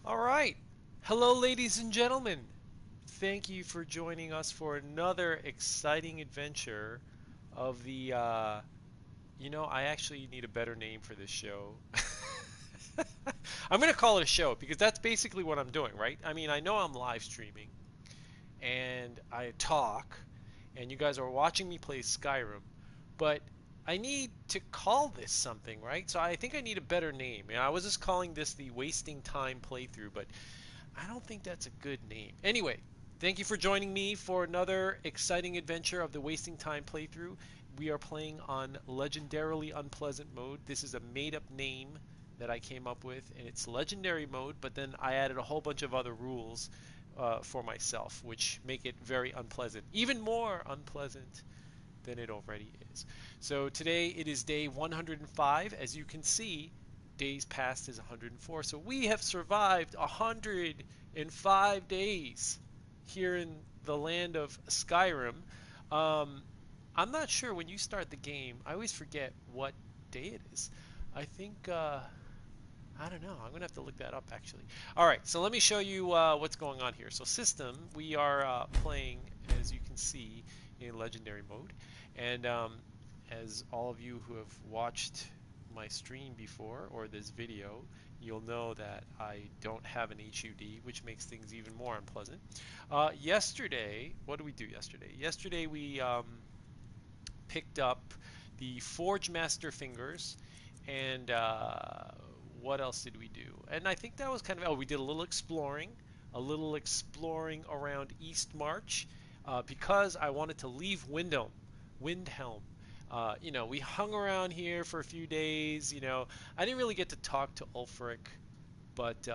All right. Hello, ladies and gentlemen. Thank you for joining us for another exciting adventure of I actually need a better name for this show. I'm going to call it a show because that's basically what I'm doing, right? I mean, I know I'm live streaming and I talk and you guys are watching me play Skyrim, but I need to call this something, right? So I think I need a better name. I was just calling this the Wasting Time playthrough, but I don't think that's a good name. Anyway, thank you for joining me for another exciting adventure of the Wasting Time playthrough. We are playing on Legendarily Unpleasant mode. This is a made up name that I came up with, and it's Legendary mode, but then I added a whole bunch of other rules for myself, which make it very unpleasant. Even more unpleasant than it already is. So today it is day 105. As you can see, days past is 104. So we have survived 105 days here in the land of Skyrim. Um, I'm not sure when you start the game. I always forget what day it is. I think I don't know. I'm gonna have to look that up actually. All right, so let me show you what's going on here. So system, we are playing, as you can see, in legendary mode, and as all of you who have watched my stream before or this video, you'll know that I don't have an HUD, which makes things even more unpleasant. Yesterday, what did we do yesterday? Yesterday we picked up the Forge Master Fingers, and what else did we do? And I think that was kind of, oh, we did a little exploring around East March, because I wanted to leave Windhelm. We hung around here for a few days. I didn't really get to talk to Ulfric, but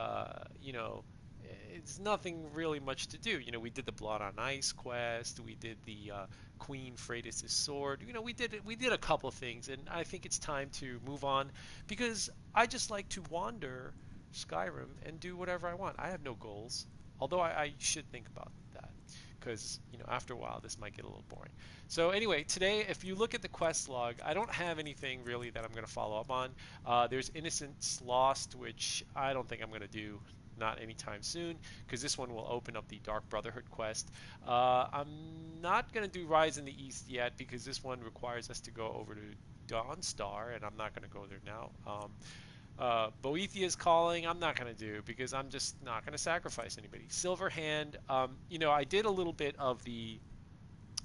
it's nothing really much to do. We did the Blood on Ice quest, we did the Queen Freydis' sword. We did a couple of things, and I think it's time to move on because I just like to wander Skyrim and do whatever I want. I have no goals, although I should think about that because after a while this might get a little boring. So anyway, today if you look at the quest log, I don't have anything really that I'm going to follow up on. There's Innocence Lost, which I don't think I'm going to do, not anytime soon, because this one will open up the Dark Brotherhood quest. I'm not going to do Rise in the East yet because this one requires us to go over to Dawnstar, and I'm not going to go there now. Boethia's Calling, I'm not going to do because I'm just not going to sacrifice anybody. Silverhand, I did a little bit of the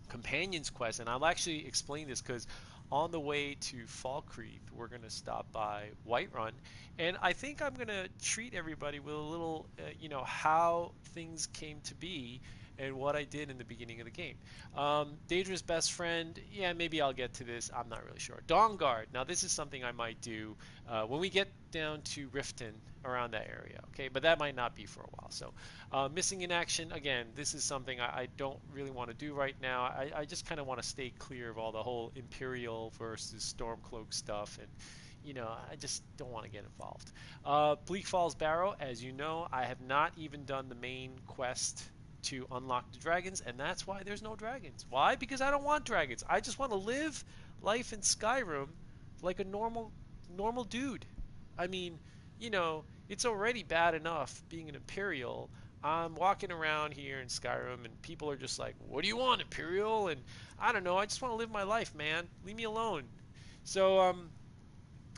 Companions quest, and I'll actually explain this because on the way to Falkreath, we're going to stop by Whiterun, and I think I'm going to treat everybody with a little, how things came to be and what I did in the beginning of the game. Daedra's best friend, yeah, maybe I'll get to this. I'm not really sure. Dawnguard, now this is something I might do when we get down to Riften, around that area, okay? But that might not be for a while. So missing in action, again, this is something I don't really want to do right now. I just kind of want to stay clear of all the whole Imperial versus Stormcloak stuff, and I just don't want to get involved. Bleak Falls Barrow, as you know, I have not even done the main quest to unlock the dragons, and that's why there's no dragons. Why? Because I don't want dragons. I just want to live life in Skyrim like a normal dude. I mean, it's already bad enough being an Imperial. I'm walking around here in Skyrim and people are just like, "What do you want, Imperial?" And I don't know, I just want to live my life, man. Leave me alone. So,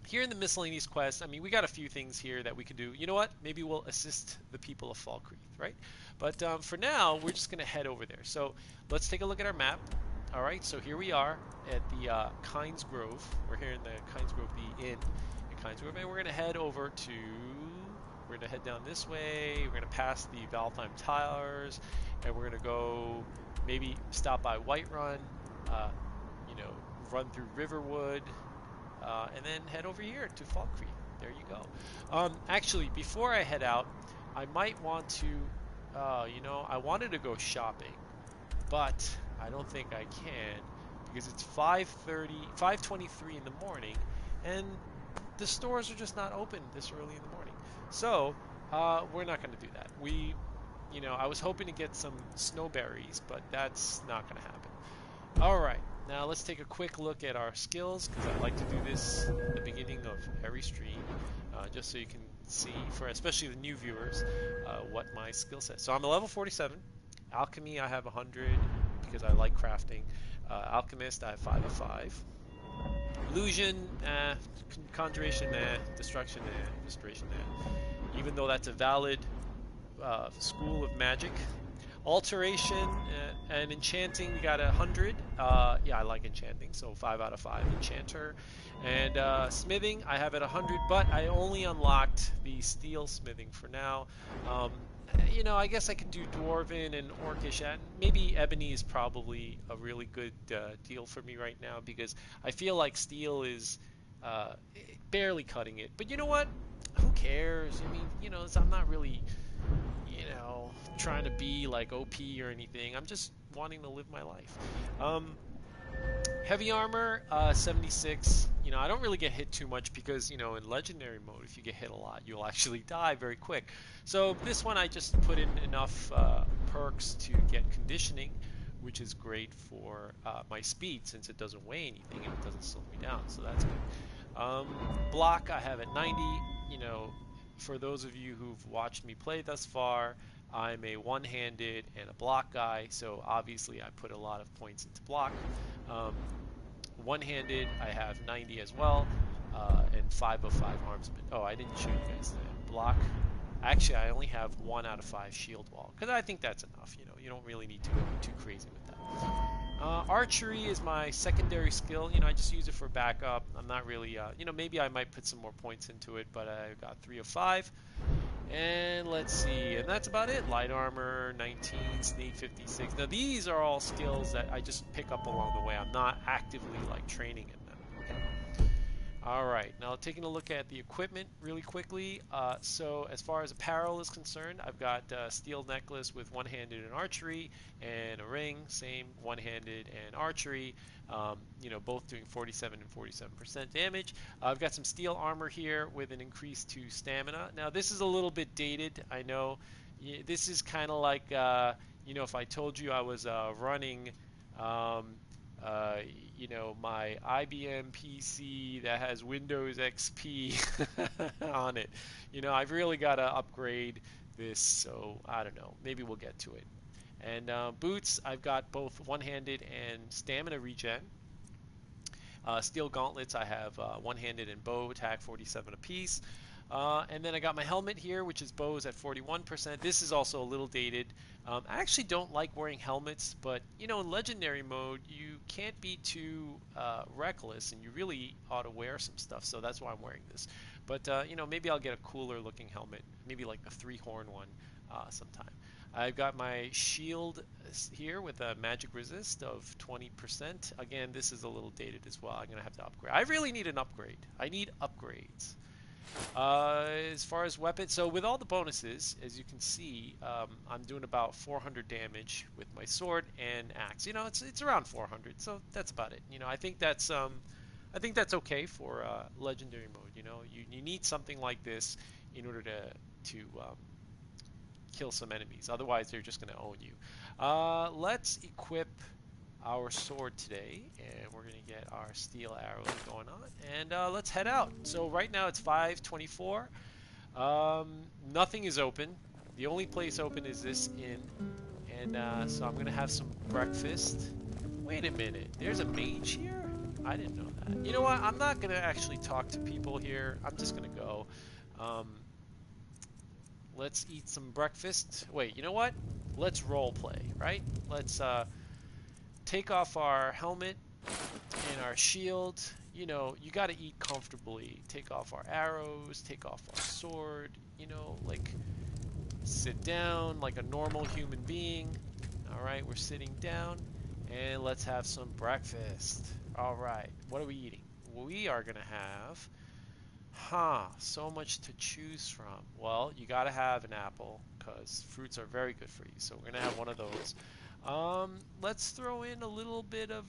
here in the miscellaneous quest, I mean, we got a few things here that we could do. You know what? Maybe we'll assist the people of Falkreath, right? But for now, we're just going to head over there. So let's take a look at our map. All right, so here we are at the Kynesgrove. We're here in the Kynesgrove, the inn in Kynesgrove, and we're going to head over to. We're going to head down this way. We're going to pass the Valtheim Towers, and we're going to go maybe stop by Whiterun. Uh, you know, run through Riverwood, and then head over here to Falkreath. There you go. Actually, before I head out, I might want to, I wanted to go shopping, but I don't think I can because it's 5:30, 5:23 in the morning, and the stores are just not open this early in the morning. So we're not going to do that. I was hoping to get some snowberries, but that's not going to happen. Alright, now let's take a quick look at our skills, because I like to do this at the beginning of every stream, just so you can see, for especially the new viewers, what my skill set. So I'm a level 47. Alchemy, I have 100 because I like crafting. Alchemist, I have 5 of 5. Illusion, conjuration, destruction, restoration, even though that's a valid school of magic. Alteration and enchanting, we got 100. Yeah, I like enchanting, so 5 out of 5 enchanter. And smithing, I have it 100, but I only unlocked the steel smithing for now. Um, I guess I could do dwarven and orcish, and maybe ebony is probably a really good deal for me right now because I feel like steel is uh, barely cutting it. But you know what? Who cares? I mean, I'm not really trying to be like OP or anything. I'm just wanting to live my life. Um, Heavy armor, 76. I don't really get hit too much because, in legendary mode, if you get hit a lot, you'll actually die very quick. So this one I just put in enough perks to get conditioning, which is great for my speed since it doesn't weigh anything and it doesn't slow me down. So that's good. Block, I have at 90. For those of you who've watched me play thus far, I'm a one-handed and a block guy, so obviously I put a lot of points into block. Um, One-handed, I have 90 as well, and 5 of 5 armsman. Oh, I didn't show you guys that. Block. Actually, I only have 1 out of 5 shield wall, because I think that's enough. You don't really need to go too crazy with that. Archery is my secondary skill. I just use it for backup. I'm not really, maybe I might put some more points into it, but I got 3 of 5. And let's see, and that's about it. Light armor, 19, sneak, 56. Now these are all skills that I just pick up along the way. I'm not actively like training in them. Okay. All right, now taking a look at the equipment really quickly. So as far as apparel is concerned, I've got a steel necklace with one-handed and archery, and a ring, same one-handed and archery. Both doing 47 and 47% damage. I've got some steel armor here with an increase to stamina. Now this is a little bit dated, I know. This is kind of like, if I told you I was running. Um, uh, my IBM PC that has Windows XP on it. I've really got to upgrade this, so I don't know. Maybe we'll get to it. And boots, I've got both one-handed and stamina regen. Steel gauntlets, I have one-handed and bow attack, 47 apiece. And then I got my helmet here, which is bows at 41%. This is also a little dated. I actually don't like wearing helmets, but in legendary mode, you can't be too reckless, and you really ought to wear some stuff. So that's why I'm wearing this. But maybe I'll get a cooler looking helmet, maybe like the 3-horn one sometime. I've got my shield here with a magic resist of 20%. Again, this is a little dated as well. I'm going to have to upgrade. I really need an upgrade. I need upgrades. As far as weapons, so with all the bonuses, as you can see, I'm doing about 400 damage with my sword and axe. It's around 400, so that's about it. I think that's okay for legendary mode. You need something like this in order to kill some enemies. Otherwise, they're just going to own you. Let's equip our sword today, and we're going to get our steel arrows going on, and let's head out. So right now it's 5:24. Nothing is open. The only place open is this inn, and so I'm going to have some breakfast. Wait a minute, there's a mage here? I didn't know that. You know what? I'm not going to actually talk to people here. I'm just going to go. Let's eat some breakfast. Wait, you know what? Let's role play, right? Let's take off our helmet and our shield. You got to eat comfortably. Take off our arrows, take off our sword, like sit down like a normal human being. All right, we're sitting down, and let's have some breakfast. All right, what are we eating? We are going to have so much to choose from. Well, you gotta have an apple because fruits are very good for you. So we're gonna have one of those. Let's throw in a little bit of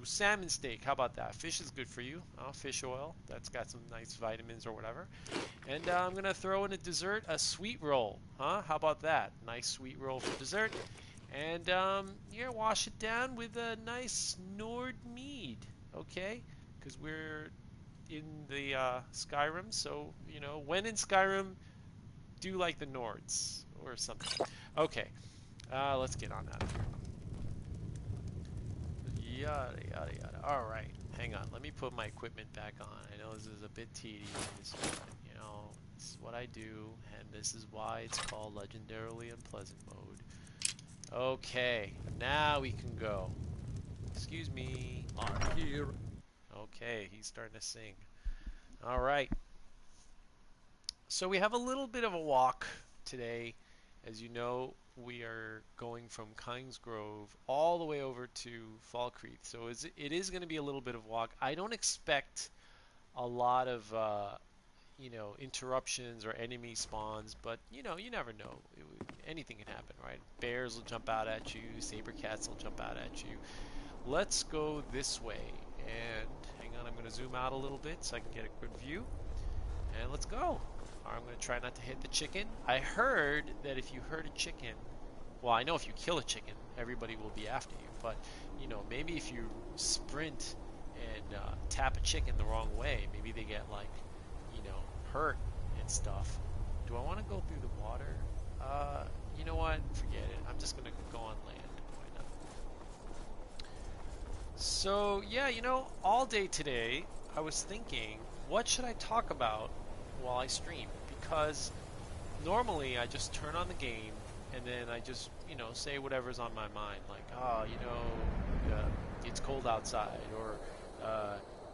salmon steak. How about that? Fish is good for you. Fish oil. That's got some nice vitamins or whatever. And I'm gonna throw in a dessert, a sweet roll. How about that? Nice sweet roll for dessert. And wash it down with a nice Nord mead. Okay, because we're in the Skyrim. So, you know, when in Skyrim, do like the Nords or something. Okay, let's get on out of here. Yada, yada, yada. All right, hang on. Let me put my equipment back on. I know this is a bit tedious, but, you know, this is what I do, and this is why it's called Legendarily Unpleasant Mode. Okay, now we can go. Excuse me. I'm here. Okay, he's starting to sing. All right. So we have a little bit of a walk today. As you know, we are going from Kynesgrove all the way over to Falkreath. So it is going to be a little bit of a walk. I don't expect a lot of you know, interruptions or enemy spawns, but you know, you never know. Anything can happen, right? Bears will jump out at you, saber cats will jump out at you. Let's go this way. And hang on, I'm going to zoom out a little bit so I can get a good view. And let's go. I'm going to try not to hit the chicken. I heard that if you hurt a chicken, well, I know if you kill a chicken, everybody will be after you. But, you know, maybe if you sprint and tap a chicken the wrong way, maybe they get, like, you know, hurt and stuff. Do I want to go through the water? You know what? Forget it. I'm just going to go on land. Why not? So, yeah, you know, all day today, I was thinking, what should I talk about while I stream? Because normally I just turn on the game and then I just, you know, say whatever's on my mind. Like, oh, you know, it's cold outside, or,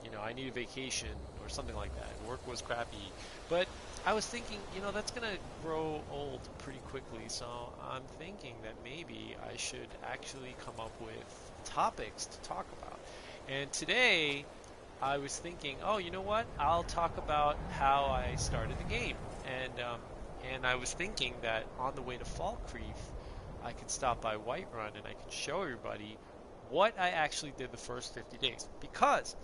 you know, I need a vacation, or something like that. Work was crappy. But I was thinking, you know, that's going to grow old pretty quickly. So I'm thinking that maybe I should actually come up with topics to talk about. And today I was thinking, oh, you know what? I'll talk about how I started the game. And I was thinking that on the way to Falkreath, I could stop by Whiterun and I could show everybody what I actually did the first 50 days. Because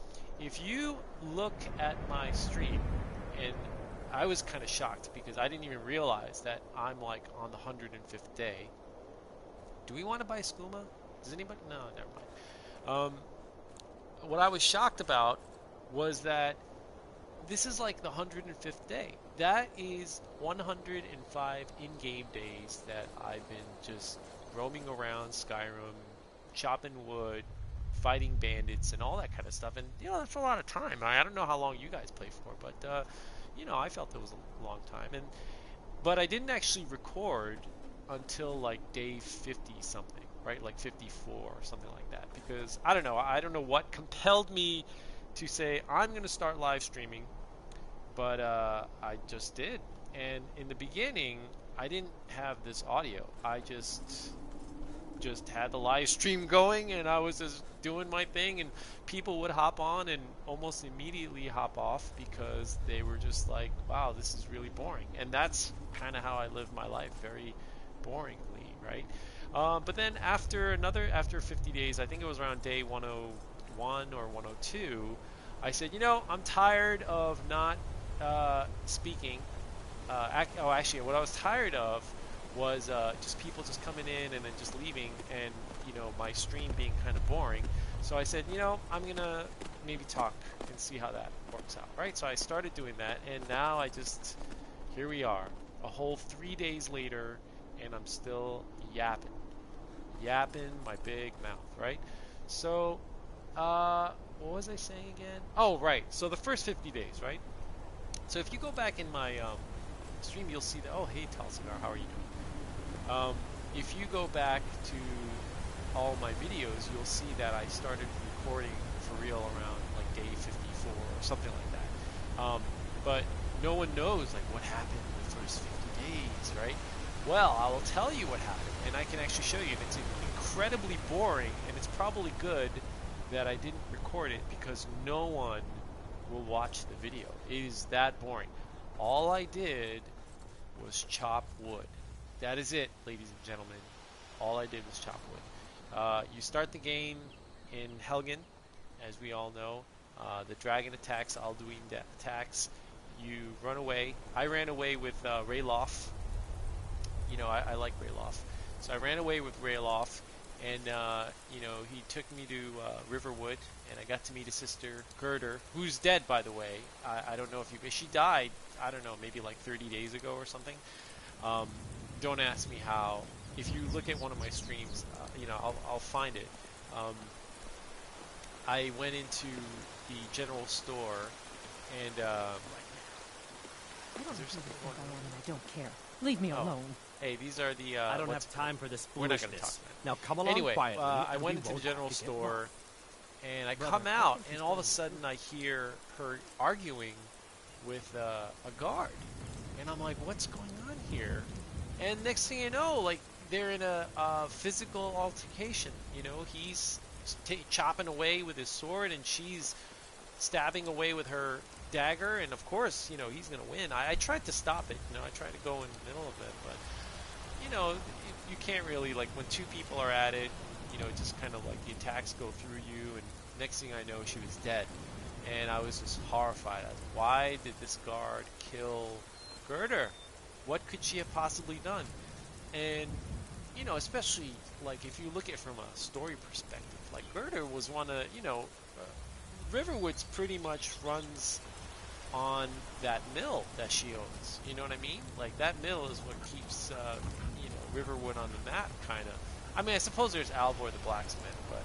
if you look at my stream, and I was kind of shocked because I didn't even realize that I'm like on the 105th day. Do we want to buy skooma? Does anybody? No, never mind. What I was shocked about was that this is like the 105th day. That is 105 in-game days that I've been just roaming around Skyrim, chopping wood, fighting bandits, and all that kind of stuff. And, you know, that's a lot of time. I don't know how long you guys play for, but, you know, I felt it was a long time. But I didn't actually record until like day 50 something, right? Like 54 or something like that. Because I don't know what compelled me to say I'm going to start live streaming, but I just did. And in the beginning, I didn't have this audio. I just had the live stream going, and I was just doing my thing, and people would hop on and almost immediately hop off because they were just like, wow, this is really boring. And that's kind of how I live my life, very boringly, right? But then after 50 days, I think it was around day 101 or 102, I said, you know, I'm tired of not speaking. Actually, what I was tired of was just people just coming in and then just leaving, and, you know, my stream being kind of boring. So I said, you know, I'm gonna maybe talk and see how that works out, right? So I started doing that, and now here we are, a whole 3 days later, and I'm still yapping my big mouth, right? So, what was I saying again? Oh, right. So the first 50 days, right? So if you go back in my stream, you'll see that. Oh, hey, Talsigar, how are you doing? If you go back to all my videos, you'll see that I started recording for real around like day 54 or something like that. But no one knows like what happened in the first 50 days, right? Well, I will tell you what happened, and I can actually show you. And it's incredibly boring, and it's probably good that I didn't record it because no one will watch the video. It is that boring. All I did was chop wood. That is it, ladies and gentlemen. All I did was chop wood. You start the game in Helgen, as we all know. The dragon attacks, Alduin attacks. You run away. I ran away with Rayloff. You know, I like Rayloff. So I ran away with Rayloff, And you know, he took me to Riverwood, and I got to meet his sister Gerder, who's dead, by the way. I don't know if you. She died. I don't know, maybe like 30 days ago or something. Um, don't ask me how. If you look at one of my streams, you know, I'll find it. Um, I went into the general store, and I don't is there know who something you think going I on? am, and I don't care. Leave me Oh, alone. hey, these are the. I don't what's have time for this We're not going to talk foolishness. about it. Now come along Anyway, quietly. I and went we into the won't general have to get store, lost. and I Brother, come I out, think and he's all of a going sudden I hear her arguing with a guard, and I'm like, what's going on here? And next thing you know, like they're in a physical altercation. You know, he's chopping away with his sword, and she's stabbing away with her dagger, and of course, you know, he's gonna win. I tried to stop it. You know, I tried to go in the middle of it, but you know, you can't really, like, when two people are at it, you know, it just kind of like the attacks go through you, and next thing I know, she was dead. And I was just horrified. I was, why did this guard kill Gerder? What could she have possibly done? And, you know, especially, like, if you look at it from a story perspective, like, Gerder was one of, you know, Riverwoods pretty much runs on that mill that she owns. You know what I mean? Like, that mill is what keeps, you know, Riverwood on the map, kind of. I mean, I suppose there's Alvor the blacksmith, but,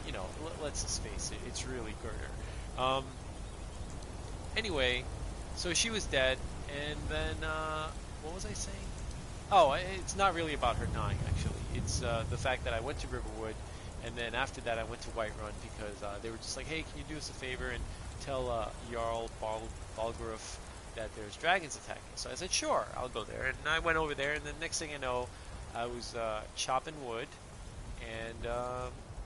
you know, let's just face it, it's really Gerder. Anyway, so she was dead, and then, what was I saying? Oh, it's not really about her dying, actually. It's the fact that I went to Riverwood, and then after that I went to Whiterun because they were just like, hey, can you do us a favor and tell Jarl Balgruuf that there's dragons attacking. So I said, sure, I'll go there. And I went over there, and the next thing I know, I was chopping wood and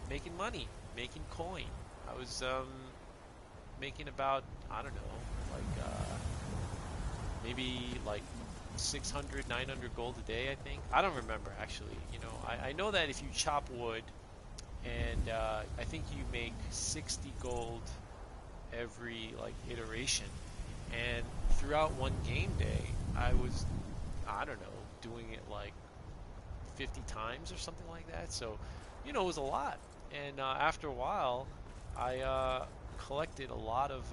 making money, making coin. I was making about, I don't know, like maybe like 600, 900 gold a day, I think. I don't remember, actually. You know, I know that if you chop wood, and I think you make 60 gold every like iteration, and throughout one game day I was, I don't know, doing it like 50 times or something like that. So you know, it was a lot. And after a while I collected a lot of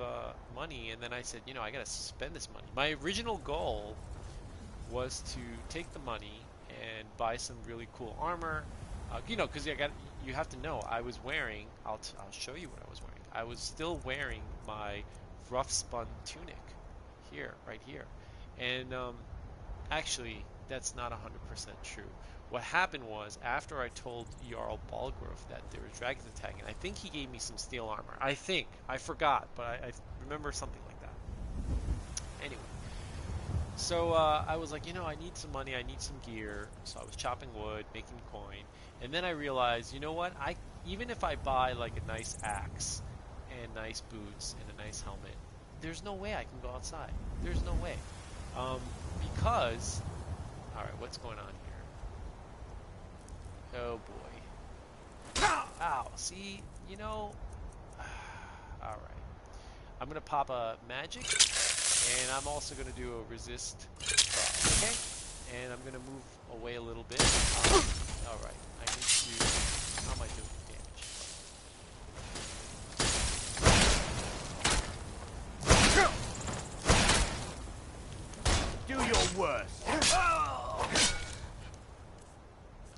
money, and then I said, you know, I gotta spend this money. My original goal was to take the money and buy some really cool armor, you know, because you have to know, I was wearing, I'll show you what I was wearing. I was still wearing my rough spun tunic here, right here. And actually, that's not 100% true. What happened was, after I told Jarl Balgruuf that there were dragons attacking, I think he gave me some steel armor. I think. I forgot, but I remember something like that. Anyway, so I was like, you know, I need some money, I need some gear. So I was chopping wood, making coin, and then I realized, you know what? Even if I buy like a nice axe and nice boots and a nice helmet, there's no way I can go outside. There's no way, because, all right, what's going on here? Oh boy! Ow! See, you know. All right, I'm gonna pop a magic. And I'm also going to do a resist. Okay? And I'm going to move away a little bit. Alright. I need to... How am I doing damage? Do your worst.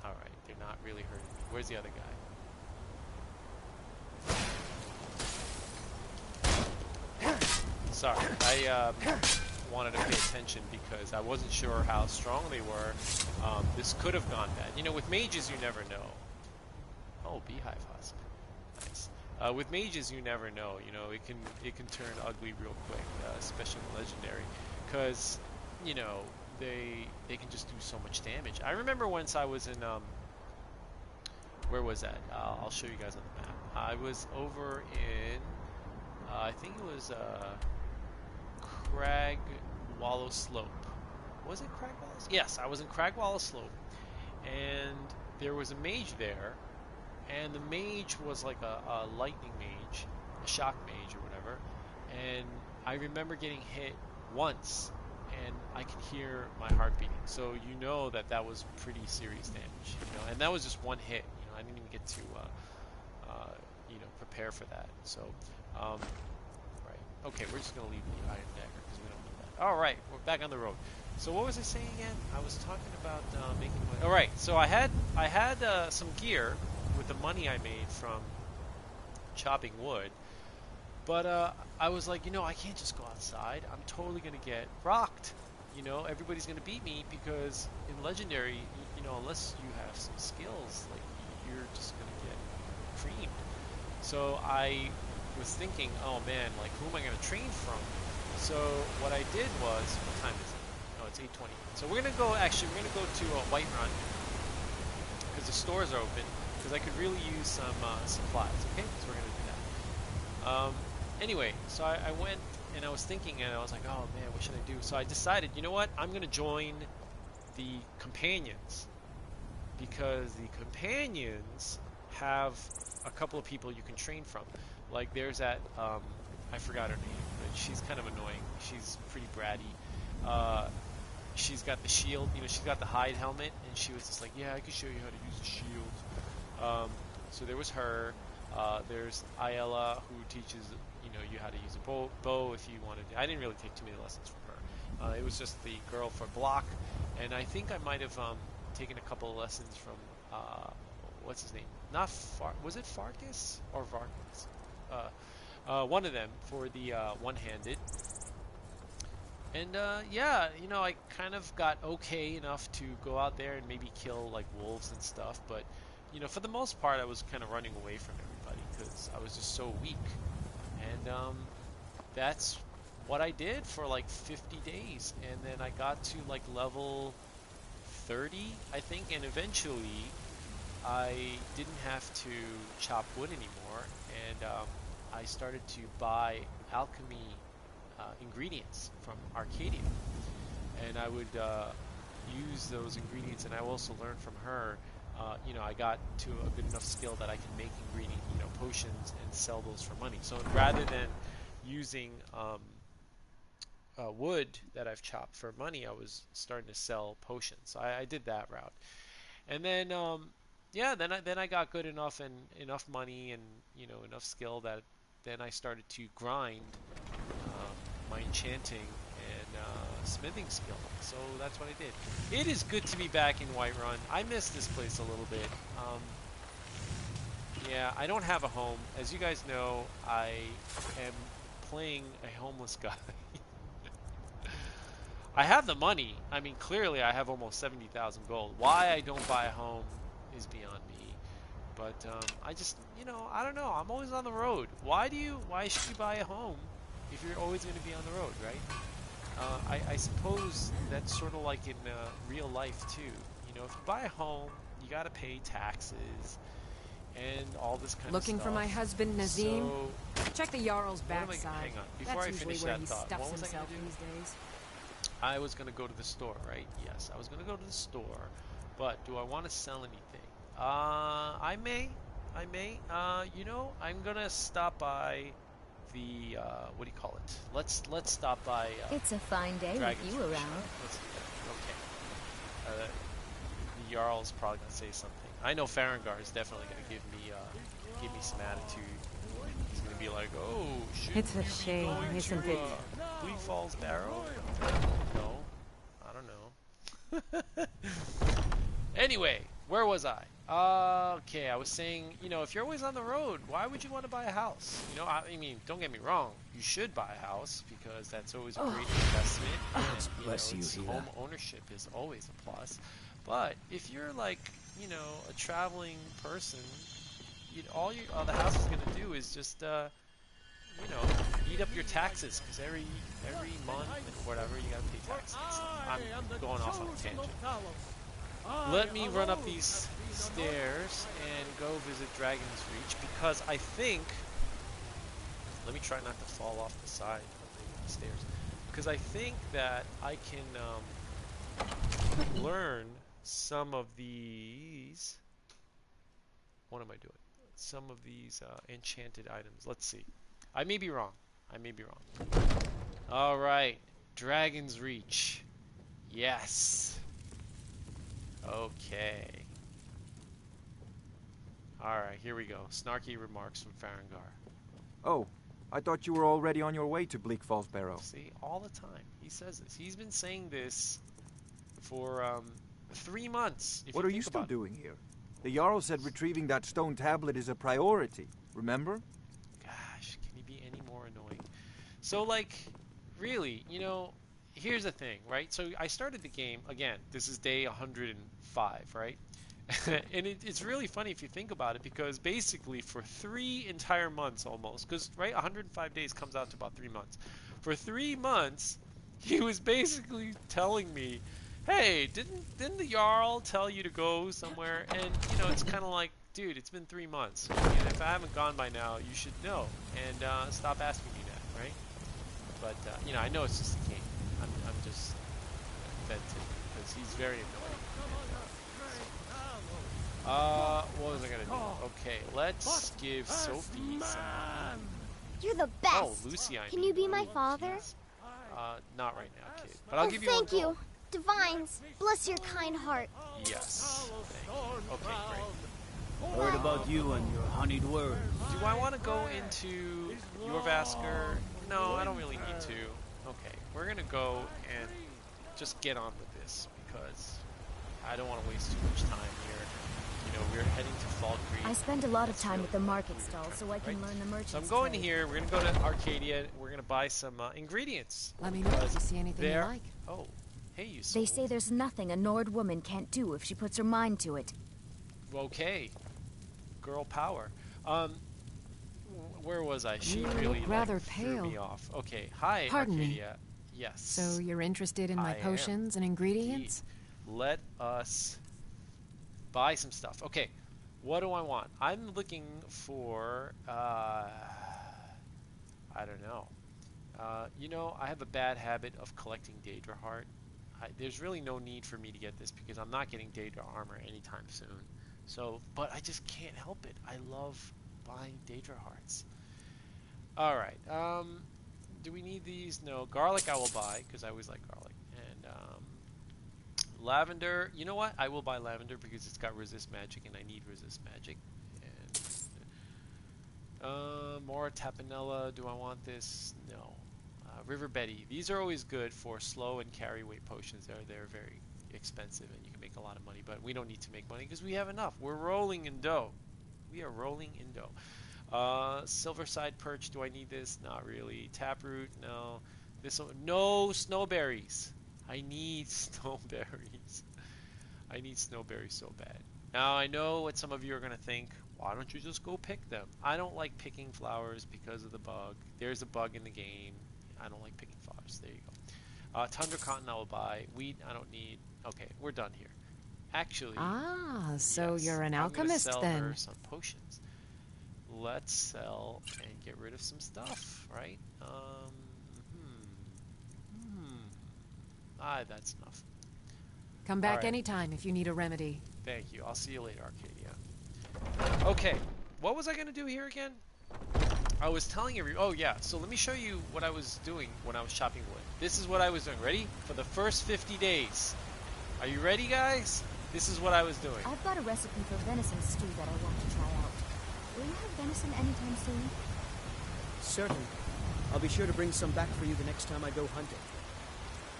Alright. They're not really hurting me. Where's the other guy? Sorry, I wanted to pay attention because I wasn't sure how strong they were. This could have gone bad. You know, with mages, you never know. Oh, beehive husk. Nice. With mages, you never know. You know, it can turn ugly real quick, especially in legendary, because you know they can just do so much damage. I remember once I was in where was that? I'll show you guys on the map. I was over in I think it was Crag Wallow Slope. Was it Crag Wallow Slope? Yes, I was in Crag Wallow Slope, and there was a mage there, and the mage was like a lightning mage, a shock mage or whatever, and I remember getting hit once, and I could hear my heart beating. So you know that was pretty serious damage, you know, and that was just one hit. You know, I didn't even get to prepare for that. So, um, right. Okay, we're just gonna leave the iron dagger because we don't need that. All right, we're back on the road. So what was I saying again? I was talking about making money. All right, so I had some gear with the money I made from chopping wood, but I was like, I can't just go outside. I'm totally gonna get rocked. Everybody's gonna beat me because in Legendary, unless you have some skills, like you're just gonna get creamed. So I was thinking, oh man, like who am I gonna train from? So what I did was, what time is it? Oh, it's 8:20. So we're gonna go. Actually, we're gonna go to Whiterun because the stores are open. Because I could really use some supplies. Okay, so we're gonna do that. Anyway, so I went and I was thinking, and I was like, oh man, what should I do? So I decided, you know what? I'm gonna join the companions because the companions have a couple of people you can train from. Like there's that I forgot her name, but she's kind of annoying. She's pretty bratty. She's got the shield, she's got the hide helmet, and she was just like, yeah, I can show you how to use the shield. So there was her. There's Ayala, who teaches you how to use a bow if you wanted to. I didn't really take too many lessons from her. It was just the girl for block, and I think I might have taken a couple of lessons from what's his name? Not was it Farkas or Varkas? One of them for the one-handed. And yeah, I kind of got okay enough to go out there and maybe kill like wolves and stuff, but for the most part, I was kind of running away from everybody because I was just so weak. And that's what I did for like 50 days, and then I got to like level 30, I think, and eventually I didn't have to chop wood anymore, and I started to buy alchemy ingredients from Arcadia, and I would use those ingredients, and I also learned from her. I got to a good enough skill that I can make potions and sell those for money. So rather than using wood that I've chopped for money, I was starting to sell potions. So I did that route, and then yeah, then I got good enough and enough money and enough skill that then I started to grind my enchanting and smithing skill. So that's what I did. It is good to be back in Whiterun. I miss this place a little bit. Yeah, I don't have a home. As you guys know, I am playing a homeless guy. I have the money. I mean, clearly I have almost 70,000 gold. Why I don't buy a home is beyond me. But I just, I don't know. I'm always on the road. Why should you buy a home if you're always going to be on the road, right? I suppose that's sort of like in real life too. If you buy a home, you got to pay taxes and all this kind of Looking stuff. for my husband, Nazim? So, check the Jarl's backside. Hang on, before That's I usually finish where that he thought, stuffs what was I himself going to do? these days. I was going to go to the store, right? Yes, I was going to go to the store, but do I want to sell anything? I may. I'm going to stop by the what do you call it? Let's stop by It's a fine day with Dragon's you Reach. around. Let's do that. Okay. The Jarl's probably gonna say something. I know Farengar is definitely gonna give me some attitude. He's gonna be like, "Oh, should It's a we be shame, going isn't to it? Bleak Falls Barrow?" No, I don't know. Anyway, where was I? Okay, I was saying, if you're always on the road, why would you want to buy a house? I mean, don't get me wrong, you should buy a house because that's always a great investment, and Bless you, it's Hila. home ownership is always a plus. But if you're like, a traveling person, all the house is gonna do is just, eat up your taxes because every month and whatever you gotta pay taxes. I'm going off on a tangent. Let me run up these stairs and go visit Dragon's Reach because I think. Let me try not to fall off the side of the stairs because I think that I can learn some of these. What am I doing? Some of these enchanted items. Let's see. I may be wrong. All right, Dragon's Reach. Yes. Okay. Alright, here we go. Snarky remarks from Farengar. Oh, I thought you were already on your way to Bleak Falls Barrow. See, all the time. He says this. He's been saying this for 3 months. What are you still doing here? The Jarl said retrieving that stone tablet is a priority, remember? Gosh, can he be any more annoying? So, like, really, you know, here's the thing, right? So I started the game, again, this is day 105, right? And it's really funny if you think about it, because basically for 3 entire months almost, because, right, 105 days comes out to about 3 months. For 3 months, he was basically telling me, hey, didn't the Jarl tell you to go somewhere? And, you know, it's kind of like, dude, it's been 3 months. And if I haven't gone by now, you should know. And stop asking me that, right? But, you know, I know it's just a game. I'm just venting, because he's very annoying. What was I gonna do? Okay, let's give Sophie some... You're the best. Oh, Lucy, Can you be my father? Not right now, kid. But I'll give you thank one you. Divines, bless your kind heart. Yes. Thank you. Okay, great. Heard about you and your honeyed words. Do I want to go into your Vasker? No, I don't really need to. Okay, we're gonna go and just get on with this, because I don't want to waste too much time here. You know, we're heading to Falkreath. I spend a lot of time at the market stall so I can learn the merchant's So I'm going trade. here. We're going to go to Arcadia. We're going to buy some ingredients. Let me know if you see anything you like. Oh, hey, you They say there's nothing a Nord woman can't do if she puts her mind to it. Okay. Girl power. Where was I? She You really look rather threw me pale. off. Okay. Hi, Pardon me. Arcadia. Yes. So you're interested in my I am. potions and ingredients? Indeed. Let us buy some stuff. Okay. What do I want? I'm looking for, I don't know. You know, I have a bad habit of collecting Daedra Heart. There's really no need for me to get this, because I'm not getting Daedra Armor anytime soon. So, but I just can't help it. I love buying Daedra Hearts. Alright, do we need these? No. Garlic I will buy, because I always like garlic. And, lavender, you know what? I will buy lavender because it's got resist magic and I need resist magic. And more tapanella. Do I want this? No. River Betty. These are always good for slow and carry weight potions. They're very expensive and you can make a lot of money, but we don't need to make money because we have enough. We're rolling in dough. We are rolling in dough. Silverside perch. Do I need this? Not really. Taproot. No. This one. No snowberries. I need snowberries. I need snowberries so bad. Now, I know what some of you are going to think. Why don't you just go pick them? I don't like picking flowers because of the bug. There's a bug in the game. I don't like picking flowers. There you go. Tundra Cotton I will buy. Wheat I don't need. Okay, we're done here. Actually, So yes, you're an I'm gonna alchemist sell then. her some potions. Let's sell and get rid of some stuff, right? That's enough. Come back Alright. anytime if you need a remedy. Thank you. I'll see you later, Arcadia. Okay, what was I going to do here again? I was telling oh yeah, so let me show you what I was doing when I was chopping wood. This is what I was doing. Ready? For the first 50 days. Are you ready, guys? This is what I was doing. I've got a recipe for venison stew that I want to try out. Will you have venison anytime soon? Certainly. I'll be sure to bring some back for you the next time I go hunting.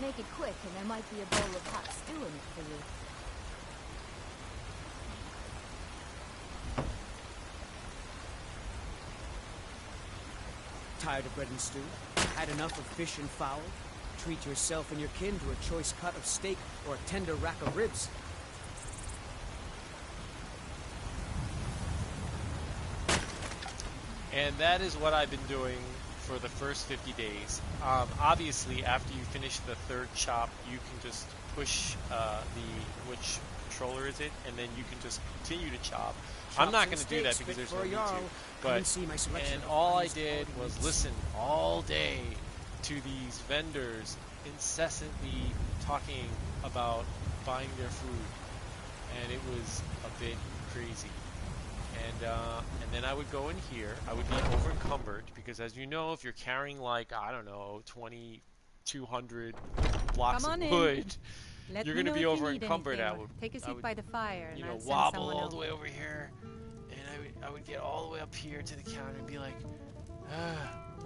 Make it quick and there might be a bowl of hot stew in it for you. Tired of bread and stew? Had enough of fish and fowl? Treat yourself and your kin to a choice cut of steak or a tender rack of ribs. And that is what I've been doing for the first 50 days. Obviously, after you finish the third chop, you can just push which controller is it, and then you can just continue to chop. I'm not going to do that because there's no need to. But, and all I did was listen all day to these vendors incessantly talking about buying their food, and it was a bit crazy. And then I would go in here. I would be over encumbered because, as you know, if you're carrying like, I don't know, 200 blocks of wood, you're going to be over encumbered. Take a seat by the fire, and you know, I'll send wobble someone all over. the way over here, and I would get all the way up here to the counter and be like,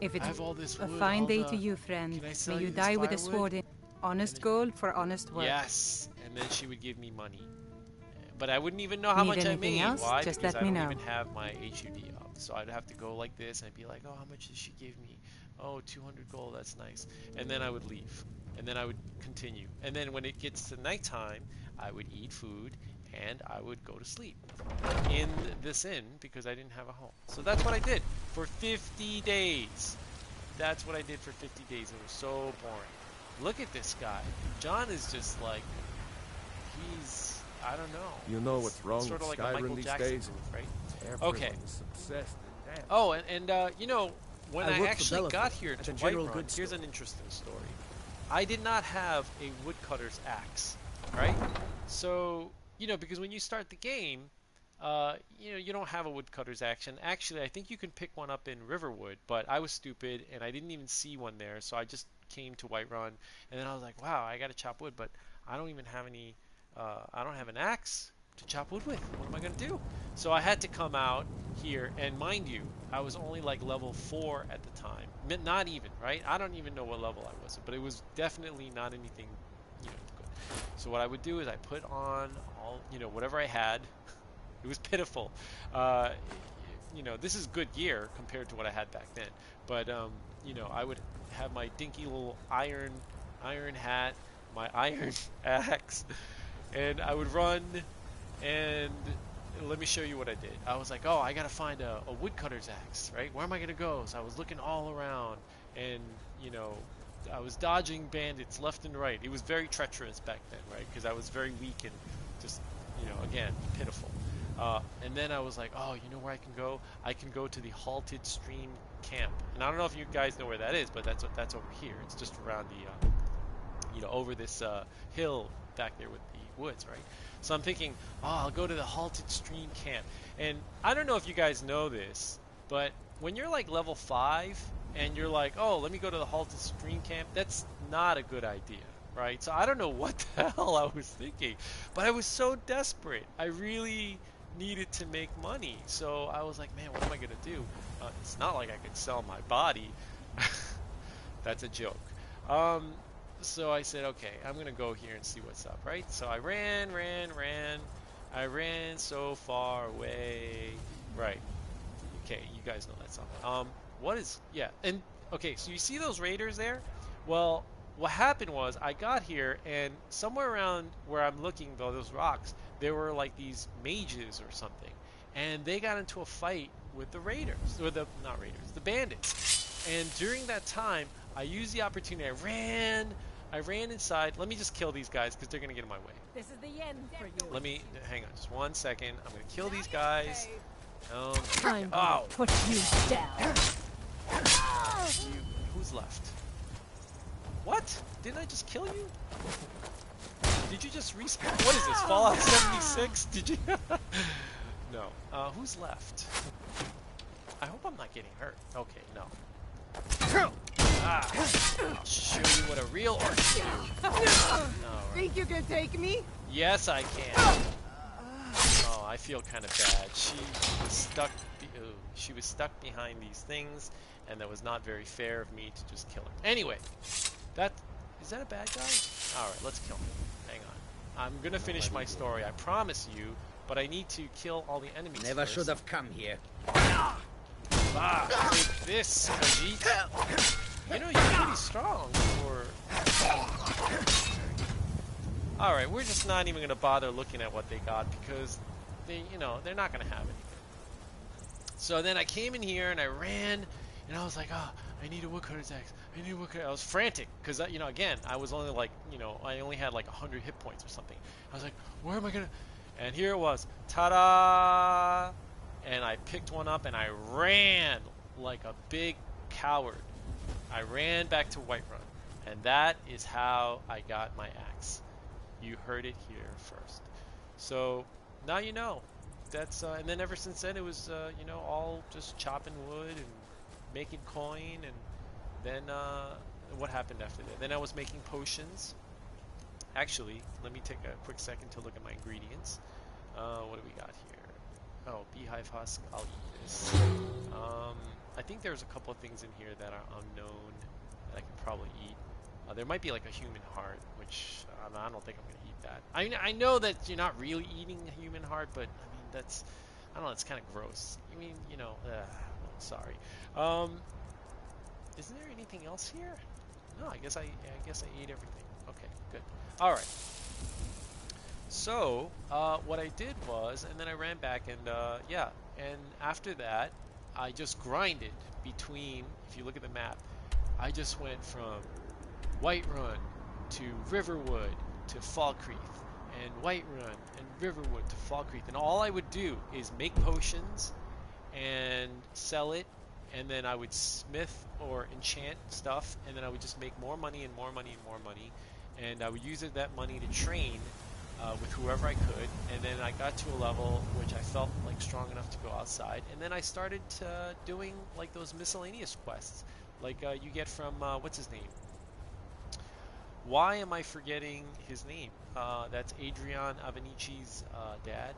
If I it's have all this a wood, fine all day the- to you, friend, Can I sell may you you this die with a firewood? sword in. Honest gold for honest work. Yes, and then she would give me money. But I wouldn't even know how Need much I anything made. else? Why? Just Because let I me don't know. even have my HUD up. So I'd have to go like this, and I'd be like, oh, how much did she give me? Oh, 200 gold, that's nice. And then I would leave. And then I would continue. And then when it gets to nighttime, I would eat food, and I would go to sleep in this inn because I didn't have a home. So that's what I did for 50 days. That's what I did for 50 days. It was so boring. Look at this guy. John is just like, he's, I don't know. You know what's wrong Sort of with like a Michael Skyrim these Jackson days? move, right? Everyone Okay. is obsessed with that. Oh, and you know, when I I work for actually Bellefonte got here at to the general Whiterun, goods here's store. an interesting story. I did not have a woodcutter's axe, right? So, you know, because when you start the game, you know, you don't have a woodcutter's axe. And actually, I think you can pick one up in Riverwood, but I was stupid and I didn't even see one there, so I just came to Whiterun, and then I was like, wow, I got to chop wood, but I don't even have any, I don't have an axe to chop wood with. What am I going to do? So I had to come out here, and mind you, I was only like level 4 at the time. Not even, right? I don't even know what level I was, but it was definitely not anything, you know, good. So what I would do is I put on all, you know, whatever I had. It was pitiful. You know, this is good gear compared to what I had back then. But, you know, I would have my dinky little iron hat, my iron axe, and I would run, and let me show you what I did. I was like, oh, I gotta find a woodcutter's axe, right? Where am I gonna go? So I was looking all around, and, you know, I was dodging bandits left and right. It was very treacherous back then, right? Because I was very weak and just, you know, again, pitiful. And then I was like, oh, you know where I can go? I can go to the Halted Stream Camp. And I don't know if you guys know where that is, but that's over here. It's just around the, you know, over this hill back there with the woods, right? So I'm thinking, oh, I'll go to the Halted Stream Camp. And I don't know if you guys know this, but when you're like level 5 and you're like, oh, let me go to the Halted Stream Camp, that's not a good idea, right? So I don't know what the hell I was thinking, but I was so desperate. I really needed to make money. So I was like, man, what am I going to do? It's not like I could sell my body. That's a joke. So I said, okay, I'm going to go here and see what's up, right? So I ran. I ran so far away. Right. Okay, you guys know that song. What is, yeah, and, okay, so you see those raiders there? Well, what happened was I got here, and somewhere around where I'm looking, though, those rocks, there were like these mages or something, and they got into a fight with the raiders, or the, not raiders, the bandits. And during that time, I used the opportunity. I ran inside. Let me just kill these guys because they're going to get in my way. This is the end for you. Let me, hang on just 1 second. I'm going to kill these guys. Oh, I'm oh, gonna put you down. who's left? What? Didn't I just kill you? Did you just respawn? What is this, Fallout 76? Did you? No. Who's left? I hope I'm not getting hurt. Okay, no. Ah, I'll show you what a real orc can do. Alright. Think you can take me? Yes, I can. Oh, I feel kind of bad. She was stuck. She was stuck behind these things, and that was not very fair of me to just kill her. Anyway, is that a bad guy? All right, let's kill him. Hang on. I'm gonna finish my story. I promise you, but I need to kill all the enemies. Never first. should have come here. Ah, take this, Khajiit. You know, you're pretty strong for... Alright, we're just not even going to bother looking at what they got because they, you know, they're not going to have anything. So then I came in here and I ran and I was like, oh, I need a woodcutter's axe. I need a woodcutter. I was frantic because, you know, again, I was only like, you know, I only had like 100 hit points or something. I was like, where am I going to... And here it was. Ta-da! And I picked one up and I ran like a big coward. I ran back to Whiterun, and that is how I got my axe. You heard it here first. So now you know. That's and then ever since then it was you know, all just chopping wood and making coin, and then what happened after that? Then I was making potions. Actually, let me take a quick second to look at my ingredients. What do we got here? Oh, beehive husk. I'll eat this. I think there's a couple of things in here that are unknown that I can probably eat. There might be like a human heart, which I don't think I'm going to eat that. I know that you're not really eating a human heart, but I mean, that's, I don't know, it's kind of gross. I mean, you know, sorry. Isn't there anything else here? No, I guess I ate everything. Okay, good. All right. So, what I did was, and then I ran back and, yeah, and after that, I just grinded between, if you look at the map, I just went from Whiterun to Riverwood to Falkreath, and Whiterun and Riverwood to Falkreath, and all I would do is make potions and sell it, and then I would smith or enchant stuff, and then I would just make more money and more money and more money, and I would use that money to train with whoever I could, and then I got to a level which I felt like strong enough to go outside, and then I started doing like those miscellaneous quests, like you get from what's his name? Why am I forgetting his name? That's Adrian Avenici's dad.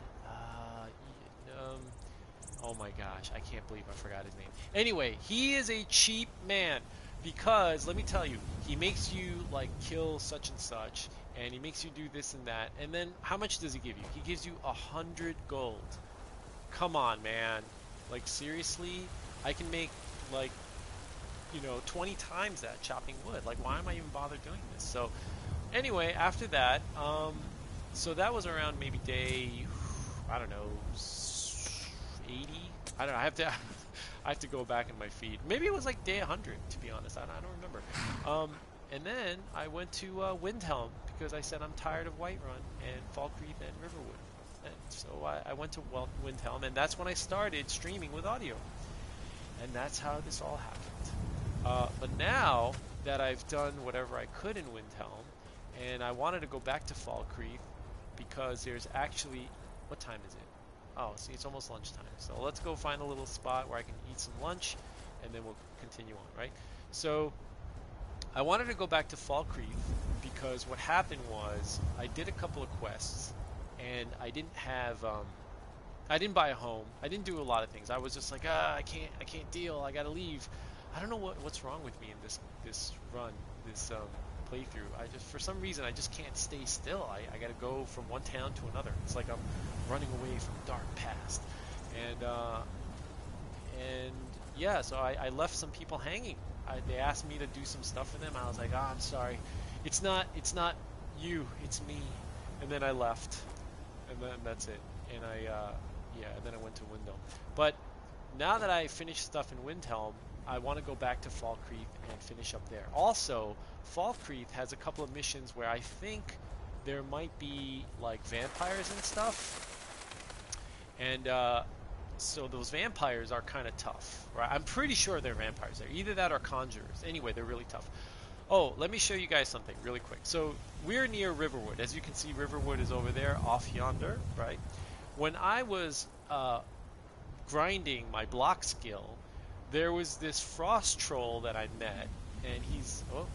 Oh my gosh, I can't believe I forgot his name. Anyway, he is a cheap man because, let me tell you, he makes you like kill such and such, and he makes you do this and that, and then how much does he give you? He gives you 100 gold. Come on, man. Like, seriously? I can make, like, you know, 20 times that chopping wood. Like, why am I even bothered doing this? So, anyway, after that, so that was around maybe day, I don't know, 80? I don't know, I have to go back in my feed. Maybe it was like day 100, to be honest. I don't remember. And then I went to Windhelm because I said I'm tired of Whiterun and Falkreath and Riverwood. And so I went to Windhelm, and that's when I started streaming with audio. And that's how this all happened. But now that I've done whatever I could in Windhelm, and I wanted to go back to Falkreath because there's actually... What time is it? Oh, see, it's almost lunchtime. So let's go find a little spot where I can eat some lunch, and then we'll continue on, right? So I wanted to go back to Falkreath because what happened was I did a couple of quests, and I didn't have... I didn't buy a home. I didn't do a lot of things. I was just like, I can't deal. I gotta leave. I don't know what's wrong with me in this run, this playthrough. For some reason, I just can't stay still. I gotta go from one town to another. It's like I'm running away from dark past. And yeah, so I left some people hanging. They asked me to do some stuff for them. I was like, I'm sorry. It's not you. It's me. And then I left. And then that's it. And and then I went to Windhelm. But now that I finished stuff in Windhelm, I want to go back to Falkreath and finish up there. Also, Falkreath has a couple of missions where I think there might be like vampires and stuff. And so those vampires are kind of tough, right? I'm pretty sure they're vampires there. Either that or conjurers. Anyway, they're really tough. Oh, let me show you guys something really quick. So we're near Riverwood. As you can see, Riverwood is over there off yonder, right? When I was grinding my block skill, there was this frost troll that I met, and he's... Oh,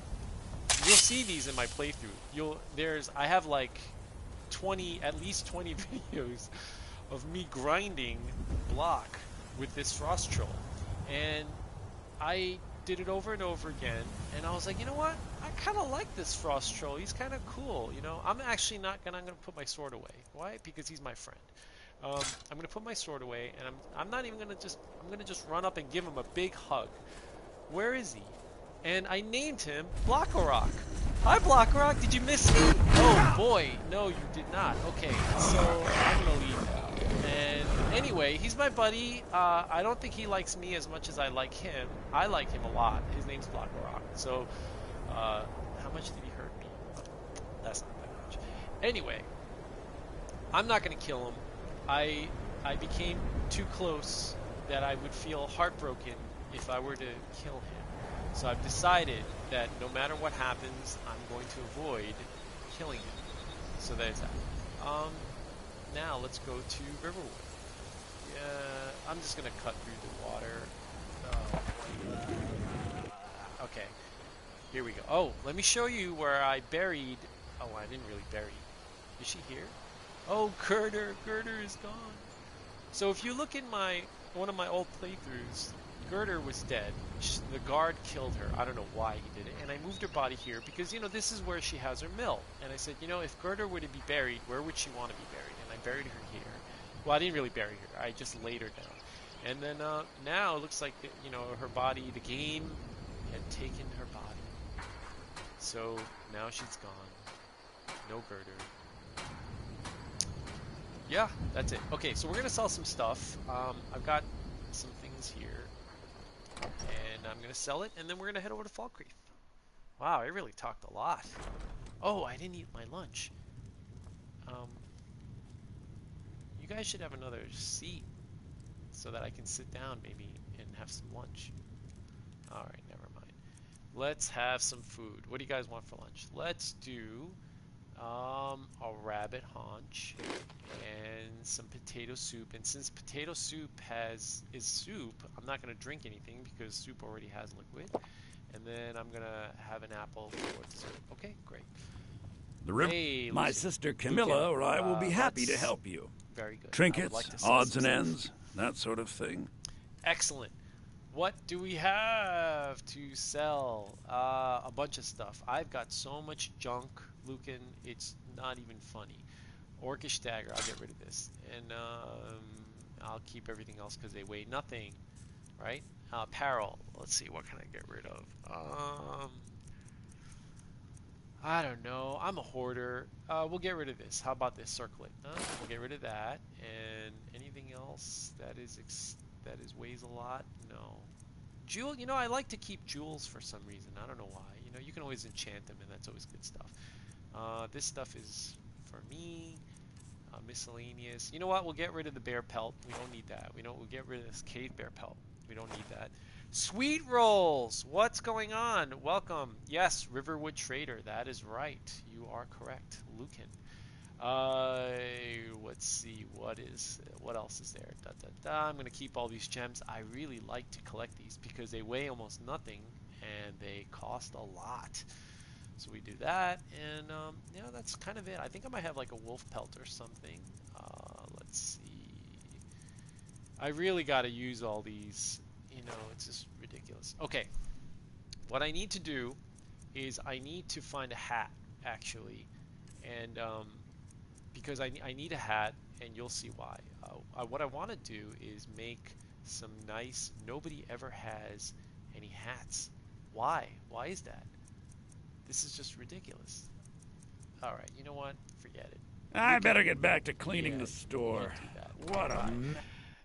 you'll see these in my playthrough. I have like at least 20 videos of me grinding block with this frost troll, and I did it over and over again, and I was like, you know what? I kind of like this frost troll. He's kind of cool, you know. I'm actually not gonna. I'm gonna put my sword away. Why? Because he's my friend. I'm gonna put my sword away, and I'm not even gonna just. I'm gonna just run up and give him a big hug. Where is he? And I named him Blockorok. Hi, Blockorok. Did you miss me? Oh boy, no, you did not. Okay, so I'm gonna leave. And anyway, he's my buddy. I don't think he likes me as much as I like him. I like him a lot. His name's Blockorok. So, how much did he hurt me? That's not that much. Anyway, I'm not gonna kill him. I became too close that I would feel heartbroken if I were to kill him. So I've decided that no matter what happens, I'm going to avoid killing him. So there's that. Now let's go to Riverwood. Yeah, I'm just gonna cut through the water. Okay, here we go. Oh, let me show you where I buried. Oh, I didn't really bury. Is she here? Oh, Girder is gone. So if you look in one of my old playthroughs, Gerdur was dead. The guard killed her. I don't know why he did it. And I moved her body here because, this is where she has her mill. And I said, if Gerdur were to be buried, where would she want to be buried? And I buried her here. Well, I didn't really bury her. I just laid her down. And then now it looks like, her body, the game had taken her body. So now she's gone. No Gerdur. Yeah, that's it. Okay, so we're going to sell some stuff. I've got some things here. And I'm going to sell it, and then we're going to head over to Falkreath. Wow, I really talked a lot. Oh, I didn't eat my lunch. You guys should have another seat so that I can sit down maybe and have some lunch. Alright, never mind. Let's have some food. What do you guys want for lunch? Let's do a rabbit haunch and some potato soup. And since potato soup is soup, I'm not going to drink anything because soup already has liquid. And then I'm going to have an apple for dessert. Okay, great. Hey, My Lucy. sister Camilla or I will be happy to let's- help you. Very good. I would Trinkets, like to sell odds some and stuff. ends, that sort of thing. Excellent. What do we have to sell? A bunch of stuff. I've got so much junk, Lucan, it's not even funny. Orcish dagger, I'll get rid of this. And I'll keep everything else because they weigh nothing, right? Apparel, let's see, what can I get rid of? I don't know. I'm a hoarder. We'll get rid of this. How about this circlet? We'll get rid of that. And anything else that is weighs a lot? No. Jewel. I like to keep jewels for some reason. I don't know why. You can always enchant them, and that's always good stuff. This stuff is for me. Miscellaneous. You know what? We'll get rid of the bear pelt. We don't need that. We'll get rid of this cave bear pelt. We don't need that. Sweet rolls! What's going on? Welcome. Yes, Riverwood Trader. That is right. You are correct. Lucan. Let's see. What else is there? I'm going to keep all these gems. I really like to collect these because they weigh almost nothing and they cost a lot. So we do that, and that's kind of it. I think I might have like a wolf pelt or something. Let's see. I really got to use all these. It's just ridiculous. Okay, what I need to do is I need to find a hat, actually, and because I need a hat, and you'll see why. What I want to do is make some nice, nobody ever has any hats. Why? Why is that? This is just ridiculous. Alright, you know what? Forget it. I better get back to cleaning the you store. can't do that. What a Bye. mess.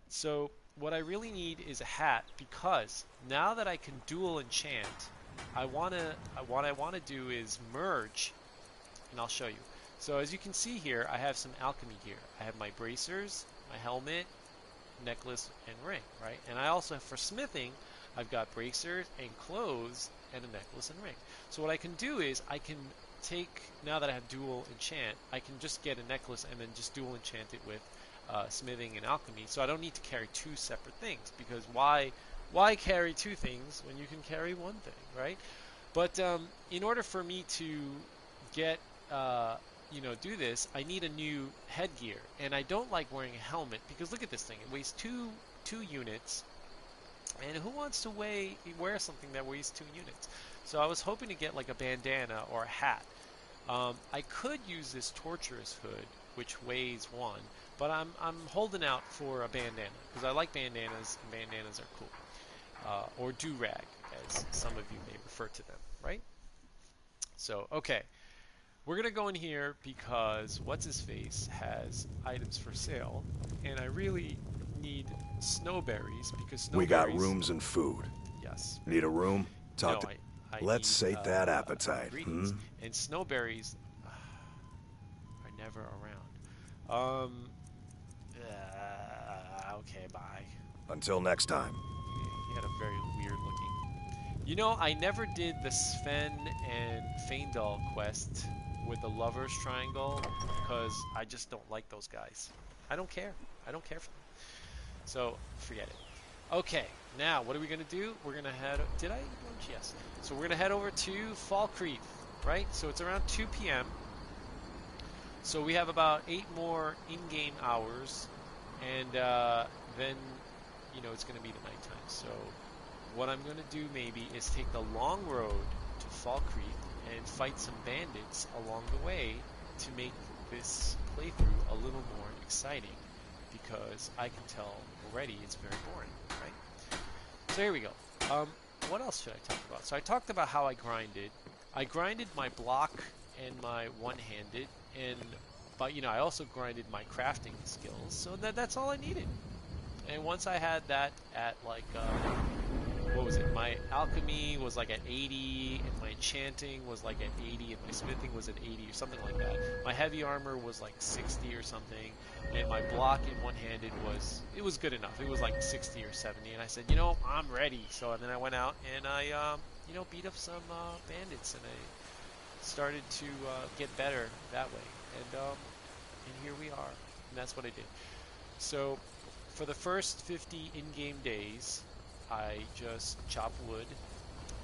So, what I really need is a hat because now that I can dual enchant, what I want to do is merge, and I'll show you. So as you can see here, I have some alchemy gear. I have my bracers, my helmet, necklace, and ring, right? And I also have, for smithing, I've got bracers and clothes and a necklace and ring. So what I can do is I can take, now that I have dual enchant, I can just get a necklace and then just dual enchant it with smithing and alchemy. So I don't need to carry two separate things because why carry two things when you can carry one thing, right? But in order for me to get do this, I need a new headgear, and I don't like wearing a helmet because look at this thing. It weighs two units, and who wants to wear something that weighs 2 units? So I was hoping to get like a bandana or a hat. I could use this torturous hood, which weighs 1, but I'm holding out for a bandana because I like bandanas, and bandanas are cool. Or do-rag, as some of you may refer to them, right? So, okay. We're going to go in here because What's-His-Face has items for sale, and I really need snowberries because snowberries... We got rooms and food. Yes. Need a room? Talk No, to... I Let's need, sate that appetite. ingredients. And snowberries are never around. Okay, bye. Until next time. He had a very weird looking... I never did the Sven and Feindal quest with the Lover's Triangle because I just don't like those guys. I don't care. I don't care for them. So, forget it. Okay, now what are we going to do? We're going to head... Did I eat lunch? Yes. So we're going to head over to Falkreath, right? So it's around 2 p.m. So we have about 8 more in-game hours and then it's going to be the nighttime. So what I'm going to do maybe is take the long road to Falkreath and fight some bandits along the way to make this playthrough a little more exciting, because I can tell already it's very boring, right? So here we go. What else should I talk about? So I talked about how I grinded. I grinded my block and my one-handed, but I also grinded my crafting skills, so that's all I needed. And once I had that at like what was it? My alchemy was like at 80, and my enchanting was like at 80, and my smithing was at 80 or something like that. My heavy armor was like 60 or something, and my block in one-handed was good enough. It was like 60 or 70, and I said, I'm ready. So then I went out and I beat up some bandits, and I started to get better that way. And here we are, and that's what I did. So for the first 50 in-game days, I just chop wood,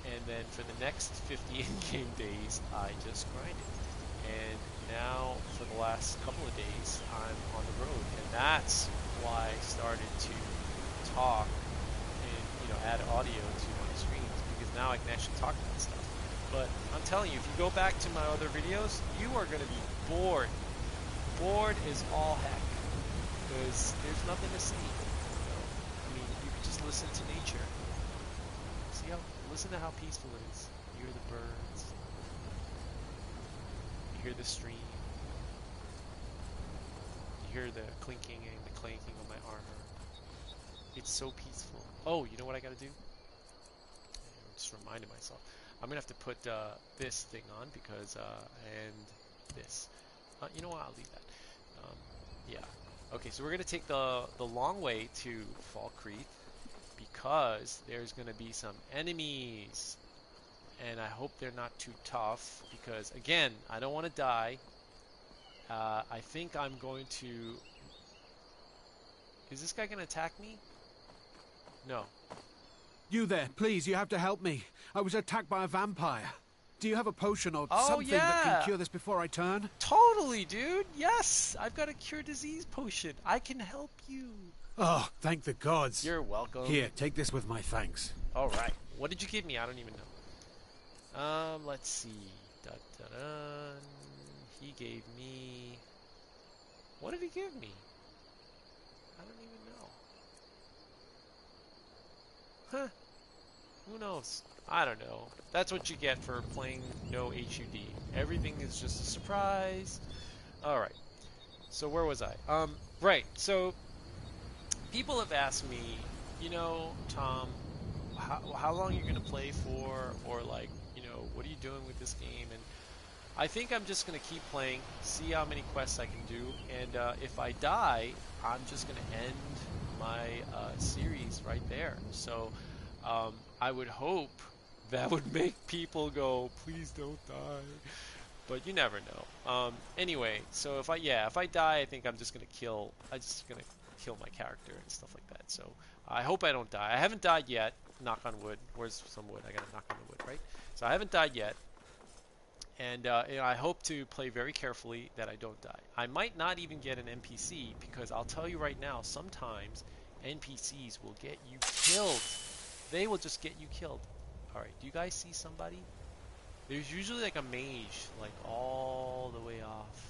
and then for the next 50 in-game days, I just grinded. And now, for the last couple of days, I'm on the road, and that's why I started to talk and add audio to my streams, because now I can actually talk about stuff. But I'm telling you, if you go back to my other videos, you are going to be bored. Bored is all heck, because there's nothing to see. You could just listen to nature. Listen to how peaceful it is. You hear the birds. You hear the stream. You hear the clinking and the clanking of my armor. It's so peaceful. Oh, you know what I gotta do? I just reminded myself. I'm gonna have to put this thing on because, and this. You know what? I'll leave that. Yeah. Okay, so we're gonna take the long way to Falkreath, because there's going to be some enemies, and I hope they're not too tough, because again, I don't want to die. I think I'm going to... Is this guy going to attack me? No. You there, please, you have to help me. I was attacked by a vampire. Do you have a potion or something yeah, that can cure this before I turn? Totally, dude. Yes, I've got a cure disease potion. I can help you. Oh, thank the gods. You're welcome. Here, take this with my thanks. All right. What did you give me? I don't even know. Let's see. He gave me... What did he give me? I don't even know. Huh. Who knows? I don't know. That's what you get for playing no HUD. Everything is just a surprise. All right. So where was I? Right. So... People have asked me, Tom, how long you're going to play for, or like, what are you doing with this game? And I think I'm just going to keep playing, see how many quests I can do, and if I die, I'm just going to end my series right there. So I would hope that would make people go, please don't die. But you never know. Anyway, so if I die, I think I'm just going to kill my character and stuff like that. So I hope I don't die. I haven't died yet. Knock on wood. Where's some wood? I gotta knock on the wood, right? So I haven't died yet, and I hope to play very carefully that I don't die. I might not even get an NPC, because I'll tell you right now, sometimes NPCs will get you killed. They will just get you killed. All right, do you guys see somebody? There's usually like a mage, like all the way off.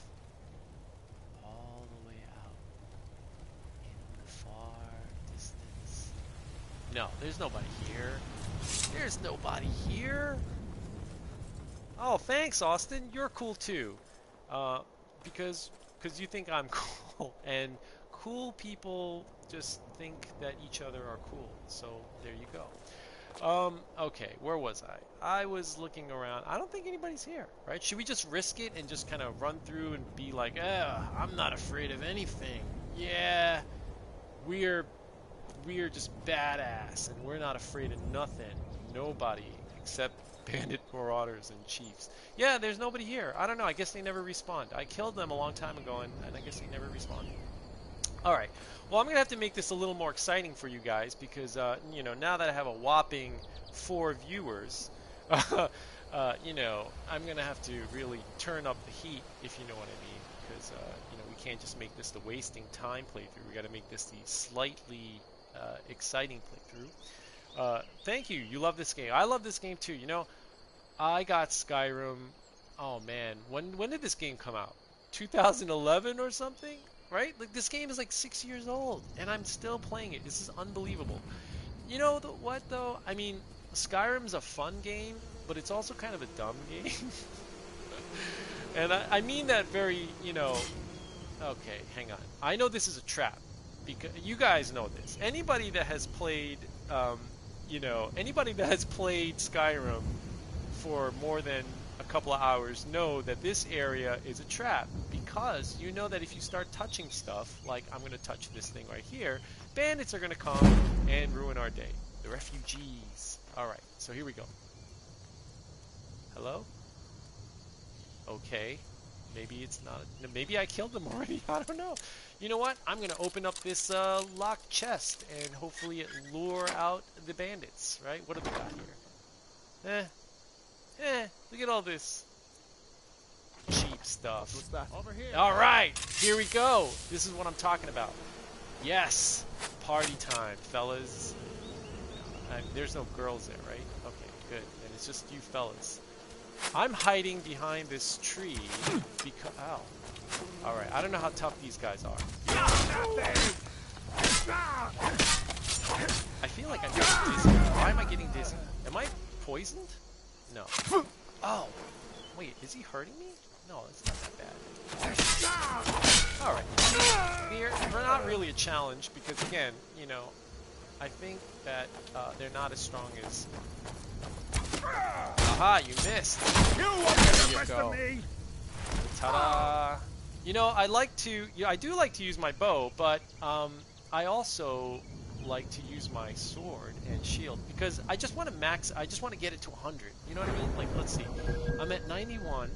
No, there's nobody here. There's nobody here. Oh, thanks, Austin. You're cool too. Because you think I'm cool, and cool people just think that each other are cool. So there you go. Okay, where was I? I was looking around. I don't think anybody's here, right? Should we just risk it and just kind of run through and be like, I'm not afraid of anything. Yeah, we're just badass, and we're not afraid of nothing. Nobody, except bandit marauders and chiefs. Yeah, there's nobody here. I don't know. I guess they never respawned. I killed them a long time ago, and I guess they never respawned. All right. Well, I'm going to have to make this a little more exciting for you guys, because, now that I have a whopping 4 viewers, I'm going to have to really turn up the heat, if you know what I mean, because, We can't just make this the wasting time playthrough. We got to make this the slightly exciting playthrough. Thank you. You love this game. I love this game too. You know, I got Skyrim. Oh man, when did this game come out? 2011 or something, right? Like this game is like 6 years old, and I'm still playing it. This is unbelievable. You know what though? I mean, Skyrim's a fun game, but it's also kind of a dumb game. And I mean that very, you know. Okay, hang on. I know this is a trap because you guys know this. Anybody that has played, you know, anybody that has played Skyrim for more than a couple of hours know that this area is a trap, because you know that if you start touching stuff, like I'm going to touch this thing right here, bandits are going to come and ruin our day. The refugees. Alright, so here we go. Hello? Okay. Maybe it's not. Maybe I killed them already. I don't know. You know what? I'm going to open up this locked chest and hopefully it lure out the bandits, right? What have we got here? Look at all this cheap stuff. What's that? Over here. All right, here we go. This is what I'm talking about. Yes, party time, fellas. There's no girls there, right? Okay, good. And it's just you fellas. I'm hiding behind this tree because... Ow. All right, I don't know how tough these guys are. I feel like I'm getting dizzy. Why am I getting dizzy? Am I poisoned? No. Oh. Wait, is he hurting me? No, it's not that bad. Alright. They're not really a challenge because, again, you know, I think that they're not as strong as... Aha, you missed! There you go. Ta-da! You know, I do like to use my bow, but I also like to use my sword and shield because I just want to get it to 100. You know what I mean? Like, let's see. I'm at 91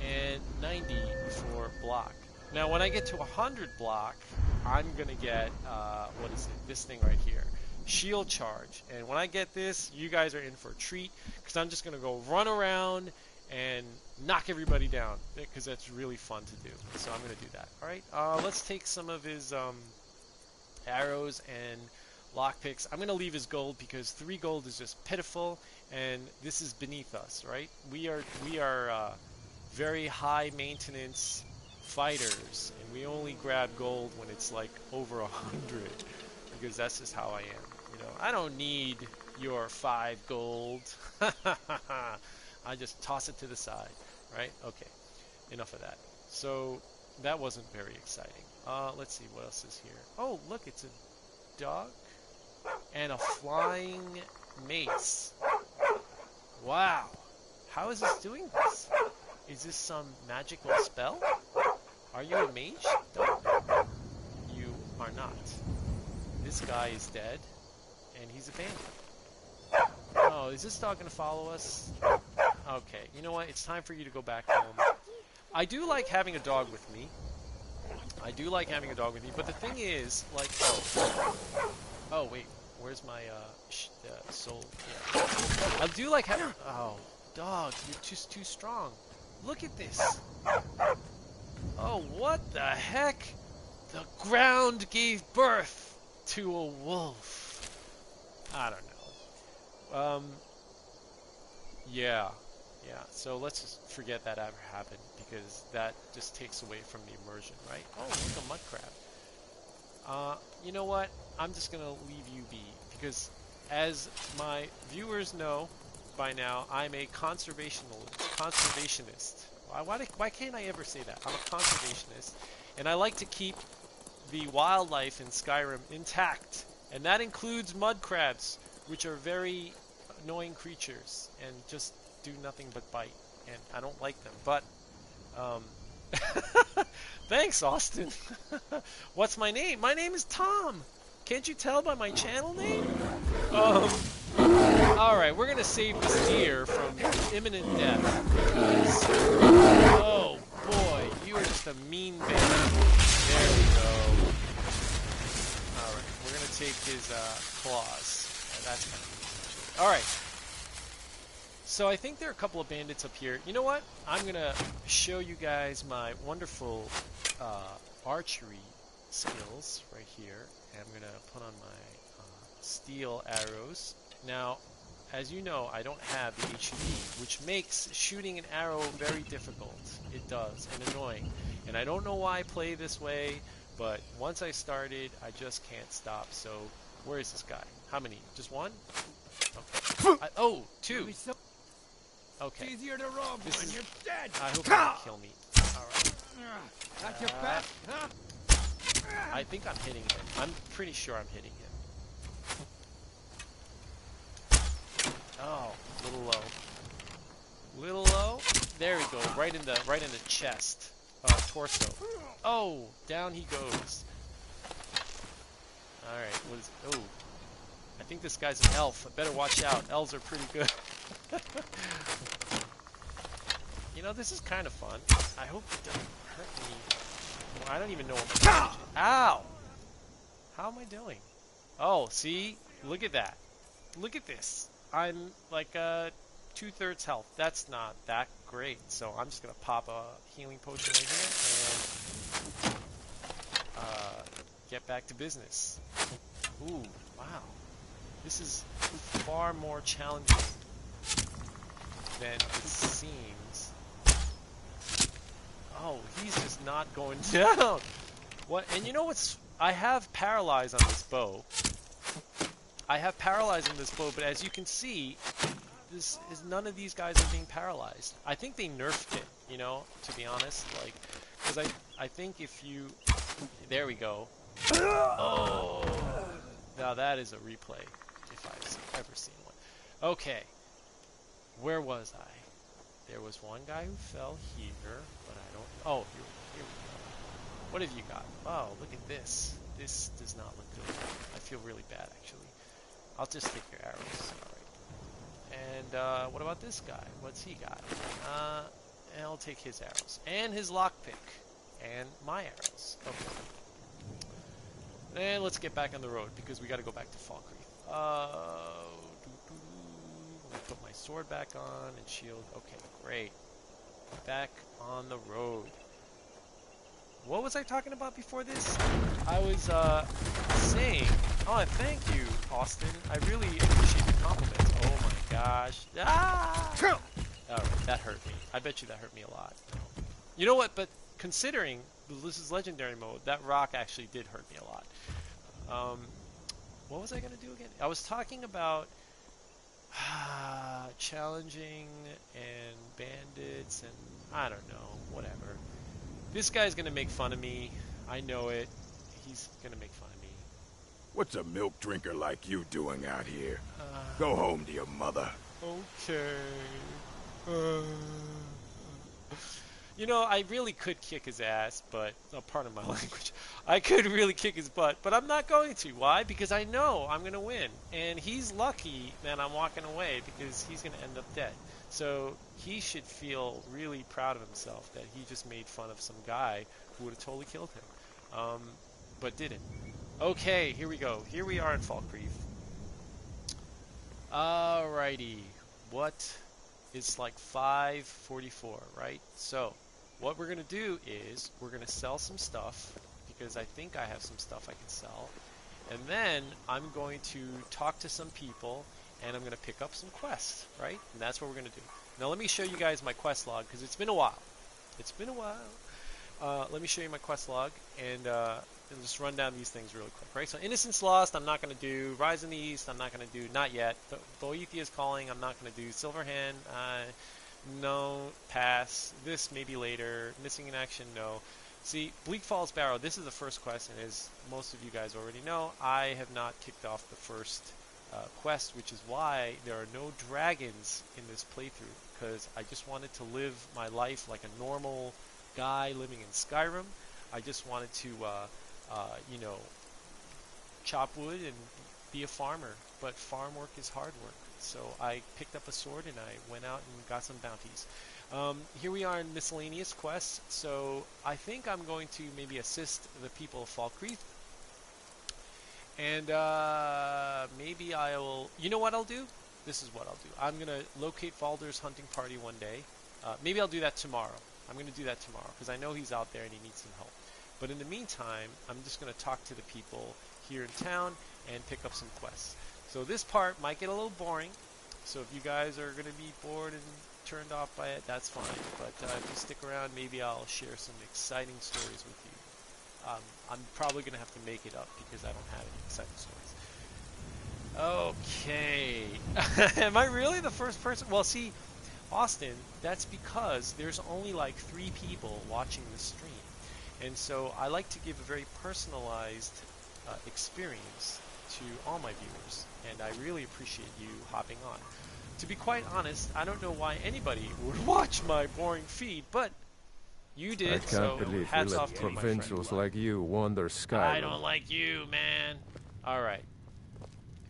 and 90 for block. Now, when I get to 100 block, I'm gonna get what is it? This thing right here, shield charge. And when I get this, you guys are in for a treat because I'm just gonna go run around and knock everybody down because that's really fun to do. So I'm gonna do that. All right. Let's take some of his arrows and lockpicks. I'm gonna leave his gold because 3 gold is just pitiful, and this is beneath us, right? We are very high maintenance fighters, and we only grab gold when it's like over 100 because that's just how I am. You know, I don't need your 5 gold. I just toss it to the side, right? Okay, enough of that. So that wasn't very exciting. Let's see what else is here. Oh, look, it's a dog and a flying mace. Wow, how is this doing this? Is this some magical spell? Are you a mage? No, you are not. This guy is dead, and he's a bandit. Oh, is this dog gonna follow us? Okay, you know what? It's time for you to go back home. I do like having a dog with me. But the thing is, like, oh wait, where's my soul? Yeah. I do like having. Oh, dog, you're just too strong. Look at this. Oh, what the heck? The ground gave birth to a wolf. I don't know. Yeah. So let's just forget that ever happened because that just takes away from the immersion, right? Oh, look, a mud crab. You know what? I'm just gonna leave you be because, as my viewers know by now, I'm a conservationist. Why can't I ever say that? I'm a conservationist, and I like to keep the wildlife in Skyrim intact, and that includes mud crabs, which are very annoying creatures and just do nothing but bite, and I don't like them. But thanks, Austin. What's my name? My name is Tom. Can't you tell by my channel name? Alright, we're gonna save this deer from imminent death because, oh boy, you are just a mean baby. There we go. Alright, we're gonna take his claws. That's kind of neat. Alright. So I think there are a couple of bandits up here. You know what? I'm gonna show you guys my wonderful archery skills right here. And I'm gonna put on my steel arrows. Now, as you know, I don't have the HUD, which makes shooting an arrow very difficult. It does, and annoying. And I don't know why I play this way, but once I started, I just can't stop. So, where is this guy? How many? Just one? Okay. Oh, two. Okay. It's easier to rob when you're dead. I hope he won't kill me. Alright. That's your bet, huh? I think I'm hitting him. I'm pretty sure I'm hitting him. Oh, little low. Little low. There we go. Right in the chest. Torso. Oh, down he goes. All right. What is? Oh, I think this guy's an elf. I better watch out. Elves are pretty good. You know, this is kind of fun. I hope it doesn't hurt me. Well, I don't even know what my damage is. Ow! How am I doing? Oh, see? Look at that. Look at this. I'm like 2/3 health. That's not that great. So I'm just gonna pop a healing potion right here and get back to business. Ooh, wow. This is far more challenging than it seems. Oh, he's just not going down. What? And you know what's? I have paralyze on this bow. I have paralyzed on this bow, but as you can see, this is none of these guys are being paralyzed. I think they nerfed it, you know, to be honest, like, because I think if you, there we go. Oh, now that is a replay, if I've ever seen one. Okay, where was I? There was one guy who fell here, but I don't. Oh, here we go. What have you got? Oh, look at this. This does not look good. I feel really bad, actually. I'll just take your arrows. Alright. And what about this guy? What's he got? And I'll take his arrows. And his lockpick. And my arrows. Okay. And let's get back on the road because we gotta go back to Falkreath. Let me put my sword back on and shield. Okay, great. Back on the road. What was I talking about before this? I was saying, oh, thank you, Austin. I really appreciate the compliments. Oh my gosh. Ah! Alright, that hurt me. I bet you that hurt me a lot. You know what, but considering this is legendary mode, that rock actually did hurt me a lot. What was I going to do again? I was talking about challenging and bandits and I don't know, whatever. This guy's gonna make fun of me. I know it. He's gonna make fun of me. What's a milk drinker like you doing out here? Go home to your mother. Okay. You know, I really could kick his ass, but pardon my language. I could really kick his butt, but I'm not going to. Why? Because I know I'm gonna win, and he's lucky that I'm walking away because he's gonna end up dead. So he should feel really proud of himself that he just made fun of some guy who would have totally killed him, but didn't. Okay, here we go. Here we are in Falkreath. Alrighty, what? It's like 5:44, right? So what we're gonna do is we're gonna sell some stuff because I think I have some stuff I can sell, and then I'm going to talk to some people. And I'm going to pick up some quests, right? And that's what we're going to do. Now let me show you guys my quest log, because it's been a while. It's been a while. Let me show you my quest log, and just run down these things really quick, right? So Innocence Lost, I'm not going to do. Rise in the East, I'm not going to do. Not yet. Boethia's Calling, I'm not going to do. Silverhand, no. Pass. This maybe later. Missing in Action, no. See, Bleak Falls Barrow, this is the first quest, and as most of you guys already know, I have not kicked off the first quest, which is why there are no dragons in this playthrough, because I just wanted to live my life like a normal guy living in Skyrim. I just wanted to, you know, chop wood and be a farmer, but farm work is hard work. So I picked up a sword and I went out and got some bounties. Here we are in miscellaneous quests, so I think I'm going to maybe assist the people of Falkreath. And maybe I'll... You know what I'll do? this is what I'll do. I'm going to locate Falder's hunting party one day. Maybe I'll do that tomorrow. I'm going to do that tomorrow because I know he's out there and he needs some help. But in the meantime, I'm just going to talk to the people here in town and pick up some quests. So this part might get a little boring. So if you guys are going to be bored and turned off by it, that's fine. But if you stick around, maybe I'll share some exciting stories with you. I'm probably going to have to make it up because I don't have any exciting stories. Okay. Am I really the first person? Well, see, Austin, that's because there's only like 3 people watching the stream. And so I like to give a very personalized experience to all my viewers. And I really appreciate you hopping on. To be quite honest, I don't know why anybody would watch my boring feed, but you did, I can't so believe hats you off let to you, my provincials friend. like you wander Skyrim. I don't like you, man. Alright.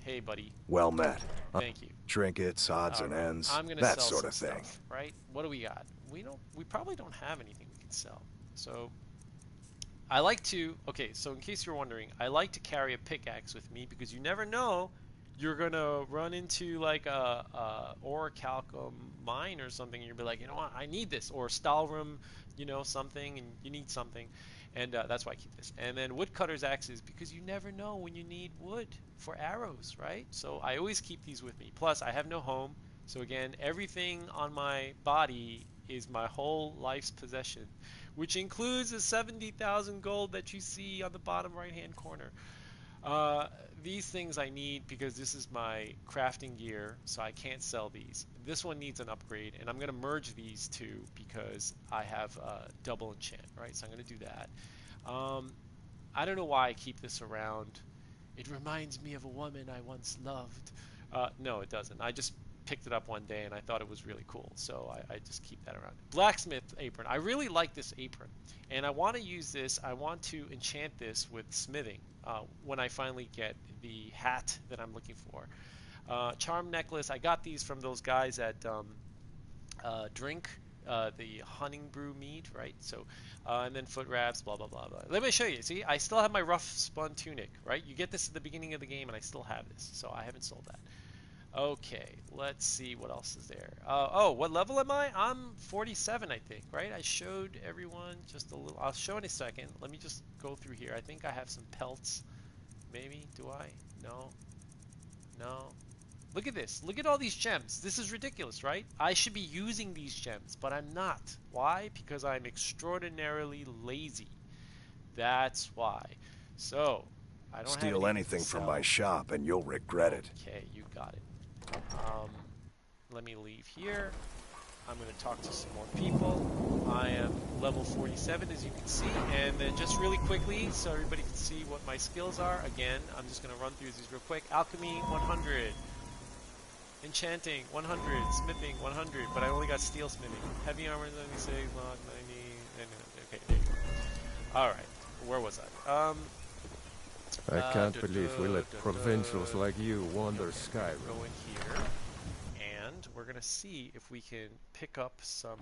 Hey, buddy. Well met. Thank you. Trinkets, odds and ends, I'm gonna that sell sort some of thing. stuff, right? What do we got? We probably don't have anything we can sell. So I like to, okay, so in case you're wondering, I like to carry a pickaxe with me because you never know, you're gonna run into like a orichalcum mine or something and you'll be like, you know what, I need this, or Stalrum, you know, something, and you need something, and that's why I keep this. And then woodcutter's axes because you never know when you need wood for arrows, right? So I always keep these with me. Plus I have no home, so again, everything on my body is my whole life's possession, which includes the 70,000 gold that you see on the bottom right hand corner. These things I need because this is my crafting gear, so I can't sell these. This one needs an upgrade, and I'm going to merge these two because I have double enchant, right? So I'm going to do that. I don't know why I keep this around. It reminds me of a woman I once loved. No, it doesn't. I just picked it up one day and I thought it was really cool, so I just keep that around. Blacksmith apron. I really like this apron, and I want to use this. I want to enchant this with smithing when I finally get the hat that I'm looking for. Charm necklace. I got these from those guys at Drink, the hunting brew mead, right? So, and then foot wraps, blah blah blah blah. Let me show you. See, I still have my rough spun tunic, right? You get this at the beginning of the game, and I still have this, so I haven't sold that. Okay, let's see what else is there. Oh, what level am I? I'm 47, I think, right? I showed everyone just a little. I'll show in a second. Let me just go through here. I think I have some pelts. Maybe. Do I? No. No. Look at this. Look at all these gems. This is ridiculous, right? I should be using these gems, but I'm not. Why? Because I'm extraordinarily lazy. That's why. So, I don't Steal have anything to from sell. my shop and you'll regret it. Okay, you got it. Let me leave here. I'm going to talk to some more people. I am level 47, as you can see. And then just really quickly, so everybody can see what my skills are. Again, I'm just going to run through these real quick. Alchemy, 100. Enchanting, 100. Smithing, 100. But I only got steel smithing. Heavy armor, 96. Log, 90. Okay, there you go. Alright, where was I? I can't believe we let provincials like you wander Skyrim. Go in here, and we're gonna see if we can pick up some.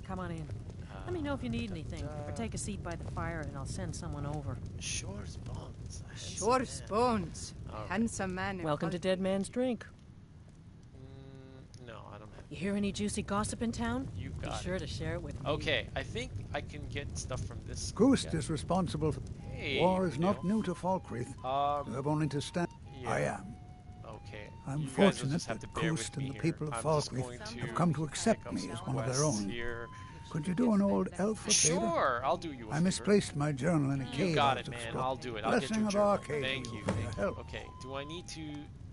Come on in. Let me know if you need anything, or take a seat by the fire, and I'll send someone over. Shore's Bones. Shore's Bones. Handsome man. Welcome to Dead Man's Drink. No, I don't have. You hear any juicy gossip in town? You got Be sure to share it with me. Okay, I think I can get stuff from this. Ghost is responsible for... Hey, War is not new to Falkreath. You have only to stand... yeah. I am. Okay. I'm You guys will fortunate just have that to bear Ghost with and me the here. people of I'm just Falkreath going to have come to accept pick up me some as one of their quests own. here. Could you do an old elf a favor? Sure, I'll do you a I favor. misplaced my journal in a cave. You got out it, of man. Scotland. I'll do it. I'll get Blessing your of journal. Arcadia Thank you. for your help. Okay. Do I need to?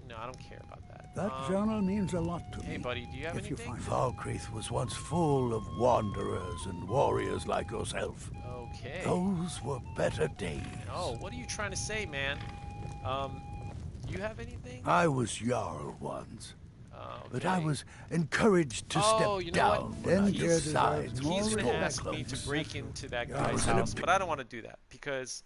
No, I don't care about that. That journal means a lot to me. Hey, buddy, do you have if anything? you find Falkreath was once full of wanderers and warriors like yourself. Okay. Those were better days. Oh, what are you trying to say, man? You have anything? I was Jarl once. But I Okay. was encouraged to Oh, step you know down. what? Then He's besides, going to more ask me to clothes. break into that Yeah, I guy's was in a house, but I don't want to do that because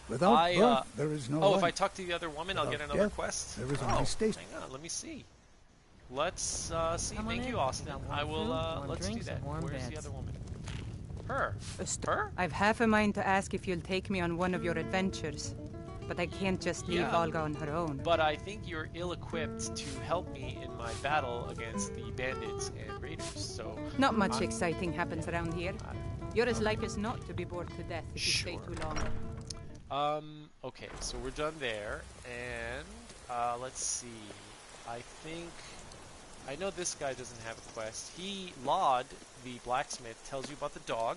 Without birth, there is no Oh, life. if I talk to the other woman, I'll get Without another death, quest. there is Oh, only station. hang on, let me see. Let's see. Come on Thank in. you, Austin. Got warm I will. food, warm Let's do drinks, that. and warm Where's the beds. other woman? Her. I've half a mind to ask if you'll take me on one of your adventures. but I can't just leave Yeah. Olga on her own. But I think you're ill-equipped to help me in my battle against the bandits and raiders. So Not much exciting happens around here. You're as like as not to be bored to death if you stay too long. Okay, so we're done there, and let's see. I know this guy doesn't have a quest. Laud, the blacksmith, tells you about the dog.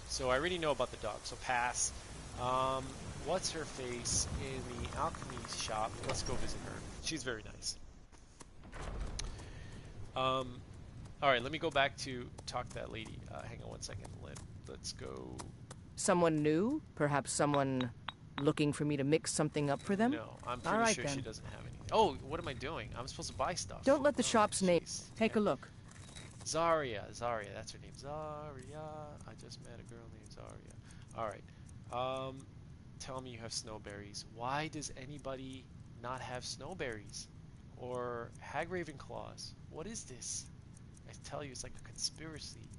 So I already know about the dog, so pass. What's her face in the alchemy shop? Let's go visit her. She's very nice. Alright, let me go back to talk to that lady. Hang on one second. Let's go. Someone new? Perhaps someone looking for me to mix something up for them? No, I'm All pretty right, sure then. she doesn't have anything. Oh, what am I doing? I'm supposed to buy stuff. Don't let the shop's name... Take a look. Zarya, that's her name. Zarya. I just met a girl named Zarya. Alright. Tell me you have snowberries. Why does anybody not have snowberries? Or Hagraven claws? What is this? I tell you, it's like a conspiracy.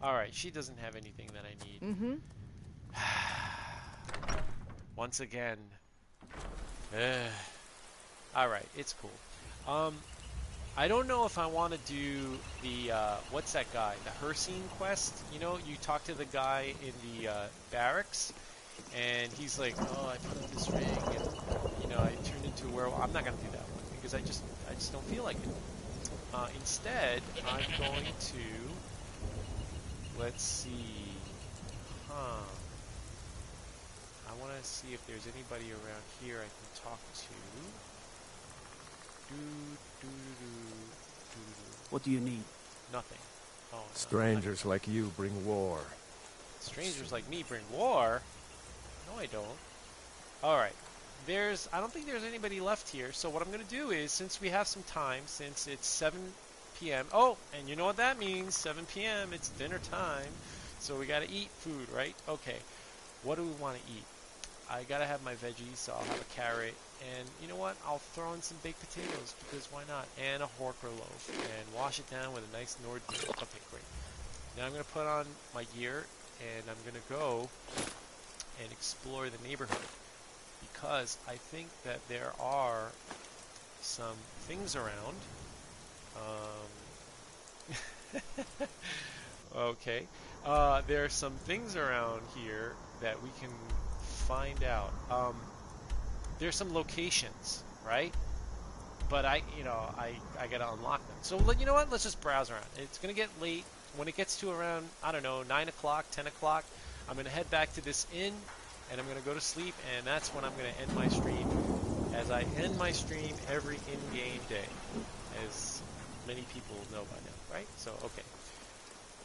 Alright, she doesn't have anything that I need. Mm-hmm. Once again. Alright, it's cool. I don't know if I want to do the, what's that guy? The Hersine quest? You know, you talk to the guy in the barracks, and he's like, oh, I put on this ring, and, you know, I turned into a werewolf. I'm not going to do that one, because I just don't feel like it. Instead, I'm going to, let's see, I want to see if there's anybody around here I can talk to. What do you need? Nothing. Oh, no, Strangers like you bring war. Strangers like me bring war? No, I don't. Alright. I don't think there's anybody left here, so what I'm going to do is, since we have some time, since it's 7 p.m. Oh, and you know what that means, 7 p.m., it's dinner time, so we got to eat food, right? Okay. What do we want to eat? I got to have my veggies, so I'll have a carrot, and you know what? I'll throw in some baked potatoes, because why not? And a Horker loaf, and wash it down with a nice Nord beer. Okay, great. Now I'm going to put on my gear, and I'm going to go and explore the neighborhood, because I think that there are some things around. Okay. There are some things around here that we can find out. There's some locations, right? But I gotta unlock them. So you know what? Let's just browse around. It's gonna get late. When it gets to around, I don't know, 9 o'clock, 10 o'clock, I'm gonna head back to this inn, and I'm gonna go to sleep, and that's when I'm gonna end my stream, as I end my stream every in-game day, as many people know by now, right? So, okay.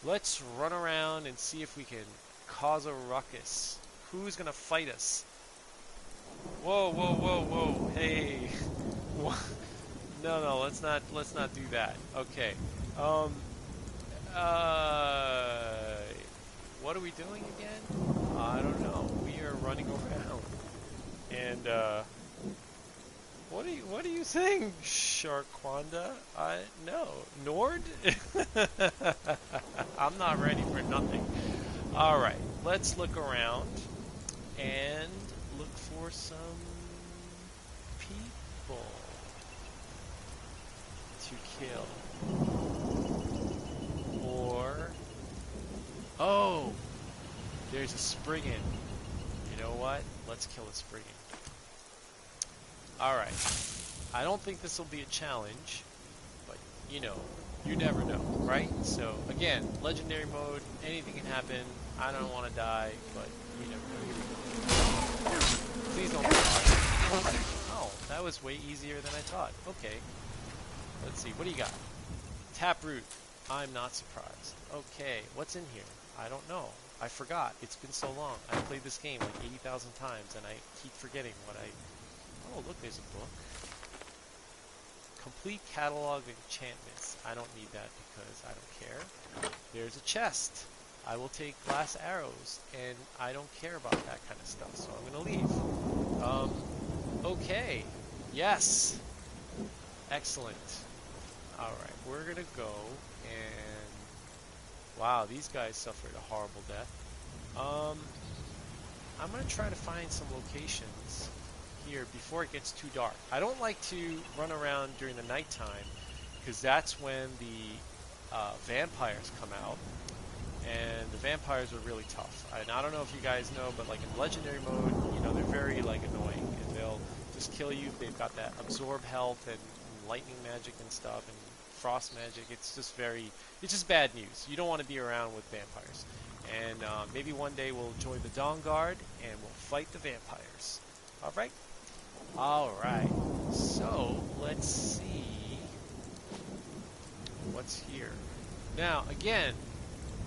Let's run around and see if we can cause a ruckus. Who's gonna fight us? Whoa, whoa, whoa, whoa! Hey, no, let's not do that. Okay. What are we doing again? I don't know. We are running around, and what are you saying, Sharquanda? No, Nord. I'm not ready for nothing. All right, let's look around and look for some people to kill. Or, oh, there's a Spriggan. You know what? Let's kill a Spriggan. All right. I don't think this will be a challenge, but you know, you never know, right? So again, legendary mode, anything can happen. I don't want to die, but you never know. Please don't die. Oh, that was way easier than I thought. Okay. Let's see. What do you got? Taproot. I'm not surprised. Okay. What's in here? I don't know. I forgot. It's been so long. I played this game like 80,000 times, and I keep forgetting what I... Oh, look, there's a book. Complete catalog of enchantments. I don't need that because I don't care. There's a chest. I will take glass arrows, and I don't care about that kind of stuff, so I'm going to leave. Okay. Yes. Excellent. Alright, we're going to go and... Wow, these guys suffered a horrible death. I'm going to try to find some locations here before it gets too dark. I don't like to run around during the nighttime because that's when the vampires come out, and the vampires are really tough. And I don't know if you guys know, but like in legendary mode, you know, they're very like annoying, and they'll just kill you. They've got that absorb health and lightning magic and stuff, and frost magic. It's just bad news. You don't want to be around with vampires. And maybe one day we'll join the Dawn Guard and we'll fight the vampires. Alright? Alright. So, let's see what's here. Now, again,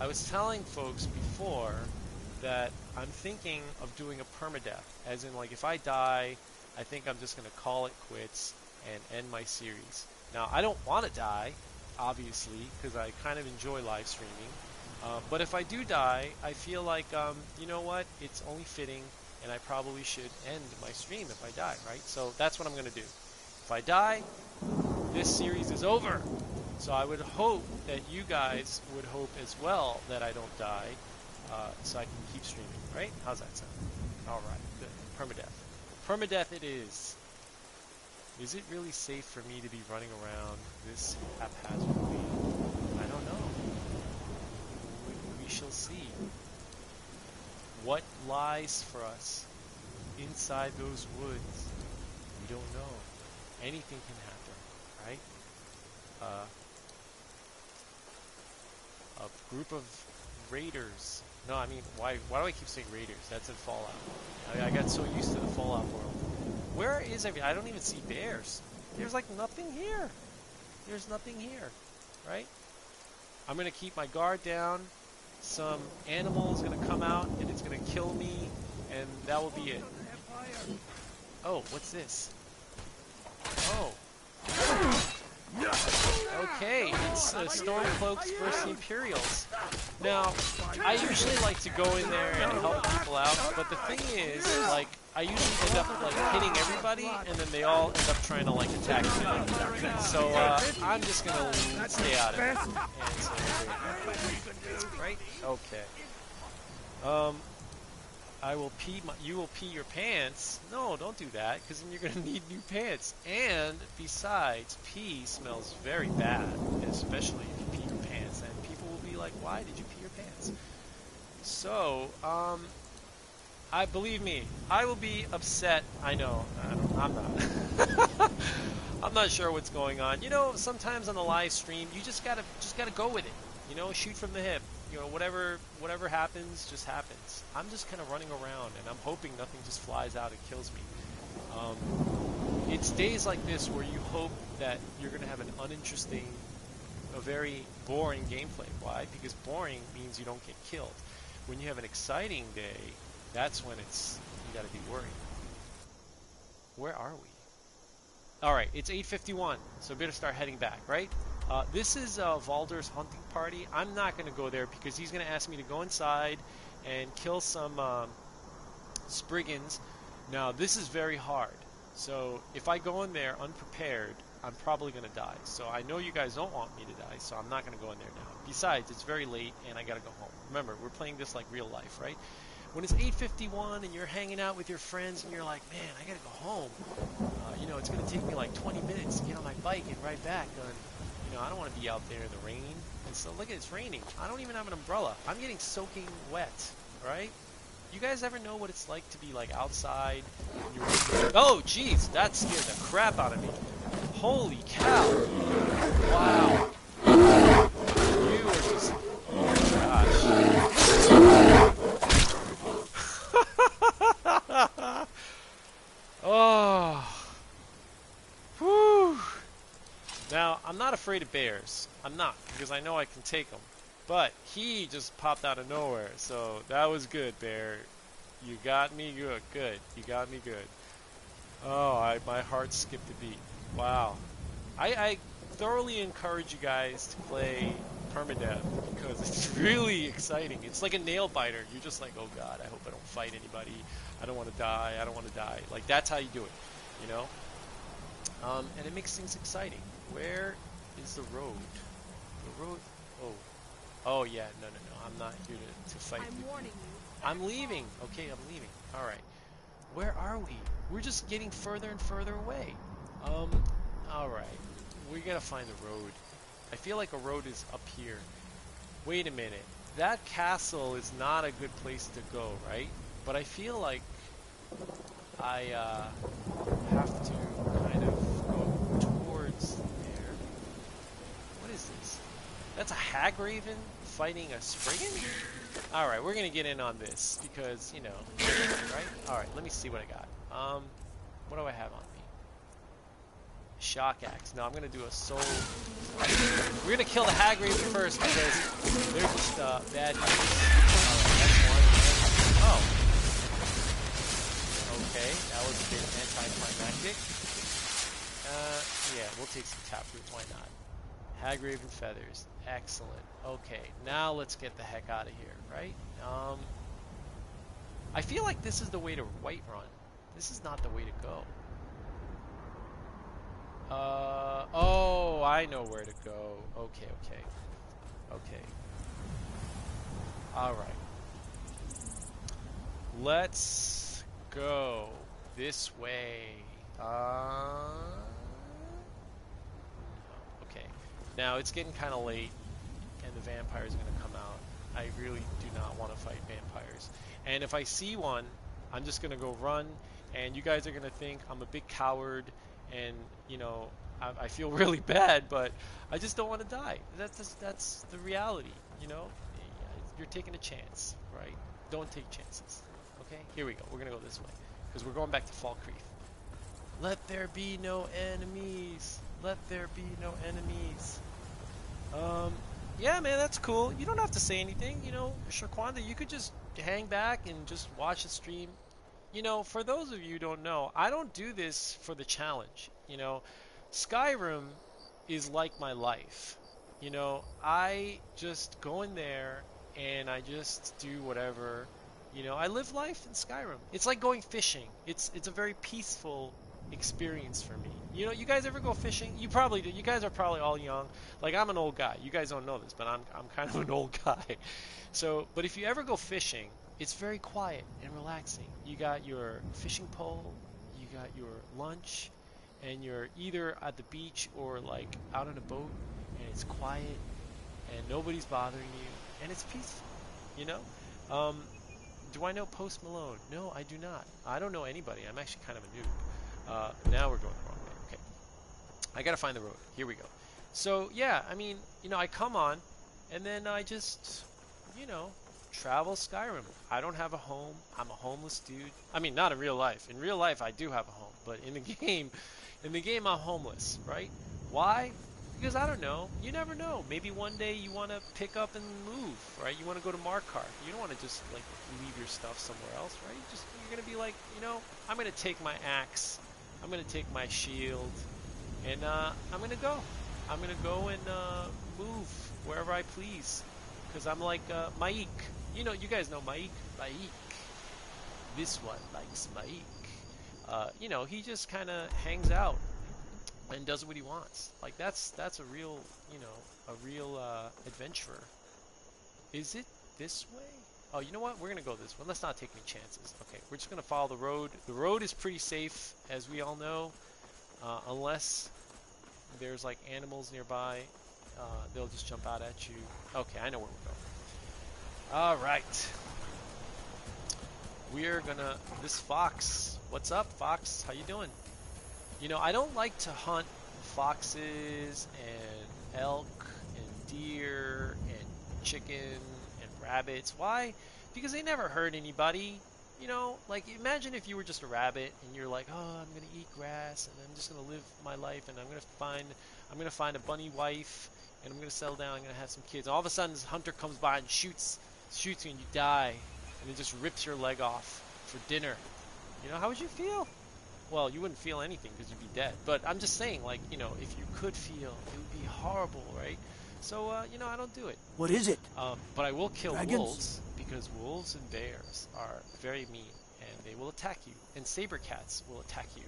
I was telling folks before that I'm thinking of doing a permadeath. As in, like, if I die, I think I'm just going to call it quits and end my series. Now, I don't want to die, obviously, because I kind of enjoy live streaming. But if I do die, I feel like, you know what, it's only fitting, and I probably should end my stream if I die, right? So that's what I'm going to do. If I die, this series is over. So I would hope that you guys would hope as well that I don't die, so I can keep streaming, right? How's that sound? Alright, good. Permadeath. Permadeath it is. Is it really safe for me to be running around this haphazardly? I don't know. We shall see. What lies for us inside those woods? We don't know. Anything can happen, right? A group of raiders. No, I mean, why do I keep saying raiders? That's in Fallout. I got so used to the Fallout world. Where is I don't even see bears. There's like nothing here. There's nothing here, right? I'm gonna keep my guard down. Some animal is gonna come out and it's gonna kill me, and that will be it. Oh, what's this? Oh. Okay, it's Stormcloaks versus the Imperials. Now, I usually like to go in there and help people out, but the thing is, like, I usually end up like hitting everybody, and then they all end up trying to like attack me. So I'm just gonna stay out of it. Right? Okay. You will pee your pants. No, don't do that, because then you're going to need new pants. And besides, pee smells very bad, especially if you pee your pants. And people will be like, why did you pee your pants? So, believe me, I will be upset. I know, I'm not. I'm not sure what's going on. You know, sometimes on the live stream, you just gotta go with it. You know, shoot from the hip. You know, whatever happens, just happens. I'm just kind of running around, and I'm hoping nothing just flies out and kills me. It's days like this where you hope that you're going to have an uninteresting, a very boring gameplay. Why? Because boring means you don't get killed. When you have an exciting day, that's when you got to be worried. Where are we? Alright, it's 8:51, so we better start heading back, right? This is Valder's hunting party. I'm not going to go there because he's going to ask me to go inside and kill some Spriggans. Now, this is very hard. So, if I go in there unprepared, I'm probably going to die. So, I know you guys don't want me to die, so I'm not going to go in there now. Besides, it's very late and I got to go home. Remember, we're playing this like real life, right? When it's 8:51 and you're hanging out with your friends and you're like, man, I got to go home. You know, it's going to take me like 20 minutes to get on my bike and ride back. You know, I don't want to be out there in the rain. And so, look, it's raining. I don't even have an umbrella. I'm getting soaking wet, right? You guys ever know what it's like to be, like, outside? Oh, jeez, that scared the crap out of me. Holy cow. Wow. You are just... Oh, gosh. Oh. Whew. Now, I'm not afraid of bears. I'm not, because I know I can take them. But he just popped out of nowhere, so that was good, bear. You got me good. Good. You got me good. Oh, my heart skipped a beat. Wow. I thoroughly encourage you guys to play permadeath because it's really exciting. It's like a nail biter. You're just like, oh god, I hope I don't fight anybody. I don't want to die. I don't want to die. Like, that's how you do it, you know? And it makes things exciting. Where is the road? The road... Oh. Oh, yeah. No. I'm not here to fight. I'm warning you. I'm leaving. Okay, I'm leaving. Alright. Where are we? we're just getting further and further away. Alright. We gotta find the road. I feel like a road is up here. Wait a minute. That castle is not a good place to go, right? But I feel like I have to kind of go towards there. What is this? That's a hag raven fighting a spriggan? Alright, we're gonna get in on this because, you know, right? Alright, let me see what I got. What do I have on me? Shock axe. No, I'm gonna do a soul. We're gonna kill the hag raven first because they're just bad news. Alright, that's one. Oh. Okay, that was a bit anticlimactic. Yeah, we'll take some taproot. Why not? Hag raven feathers. Excellent. Okay, now let's get the heck out of here, right? I feel like this is the way to Whiterun. This is not the way to go. Oh, I know where to go. Okay. Alright. Let's go this way. Okay. Now, it's getting kind of late, and the vampires are going to come out. I really do not want to fight vampires. And if I see one, I'm just going to go run, and you guys are going to think I'm a big coward, and, you know, I feel really bad, but I just don't want to die. That's the reality, you know? You're taking a chance, right? Don't take chances, okay? Here we go. We're going to go this way, because we're going back to Falkreath. Let there be no enemies. Let there be no enemies. Yeah, man, that's cool. You don't have to say anything, you know, Shaquanda. You could just hang back and just watch the stream. You know, for those of you who don't know, I don't do this for the challenge. You know, Skyrim is like my life. You know, I just go in there and I just do whatever. You know, I live life in Skyrim. It's like going fishing. It's a very peaceful experience for me. You know, you guys ever go fishing? You probably do. You guys are probably all young. Like, I'm an old guy. You guys don't know this, but I'm kind of an old guy. So, but if you ever go fishing, it's very quiet and relaxing. You got your fishing pole, you got your lunch, and you're either at the beach or like out on a boat, and it's quiet and nobody's bothering you, and it's peaceful, you know? Do I know Post Malone? No, I do not. I don't know anybody. I'm actually kind of a noob. Now we're going the wrong way. Okay. I gotta find the road. Here we go. So, yeah, I mean, you know, I come on, and then I just, you know, travel Skyrim. I don't have a home. I'm a homeless dude. I mean, not in real life. In real life, I do have a home. But in the game, I'm homeless, right? Why? Because I don't know. You never know. Maybe one day you want to pick up and move, right? You want to go to Markarth. You don't want to just, like, leave your stuff somewhere else, right? You're going to be like, you know, I'm going to take my axe. I'm going to take my shield. And I'm going to go. I'm going to go and move wherever I please. Because I'm like Maik. You know, you guys know Maik. Maik. This one likes Maik. You know, he just kind of hangs out and does what he wants. Like, that's a real, you know, a real adventurer. Is it this way? Oh, you know what? We're going to go this way. Let's not take any chances. Okay, we're just going to follow the road. The road is pretty safe, as we all know, unless there's, like, animals nearby. They'll just jump out at you. Okay, I know where we're going. All right. We're going to... This Fox. What's up, Fox? How you doing? You know, I don't like to hunt foxes and elk and deer and chicken and rabbits. Why? Because they never hurt anybody. You know, like, imagine if you were just a rabbit and you're like, oh, I'm gonna eat grass and I'm just gonna live my life and I'm gonna find a bunny wife and I'm gonna settle down. I'm gonna have some kids. And all of a sudden, this hunter comes by and shoots you and you die, and it just rips your leg off for dinner. You know, how would you feel? Well, you wouldn't feel anything because you'd be dead. But I'm just saying, like, you know, if you could feel, it would be horrible, right? So, you know, I don't do it. What is it? But I will kill Dragons? wolves, because wolves and bears are very mean, and they will attack you. And saber cats will attack you.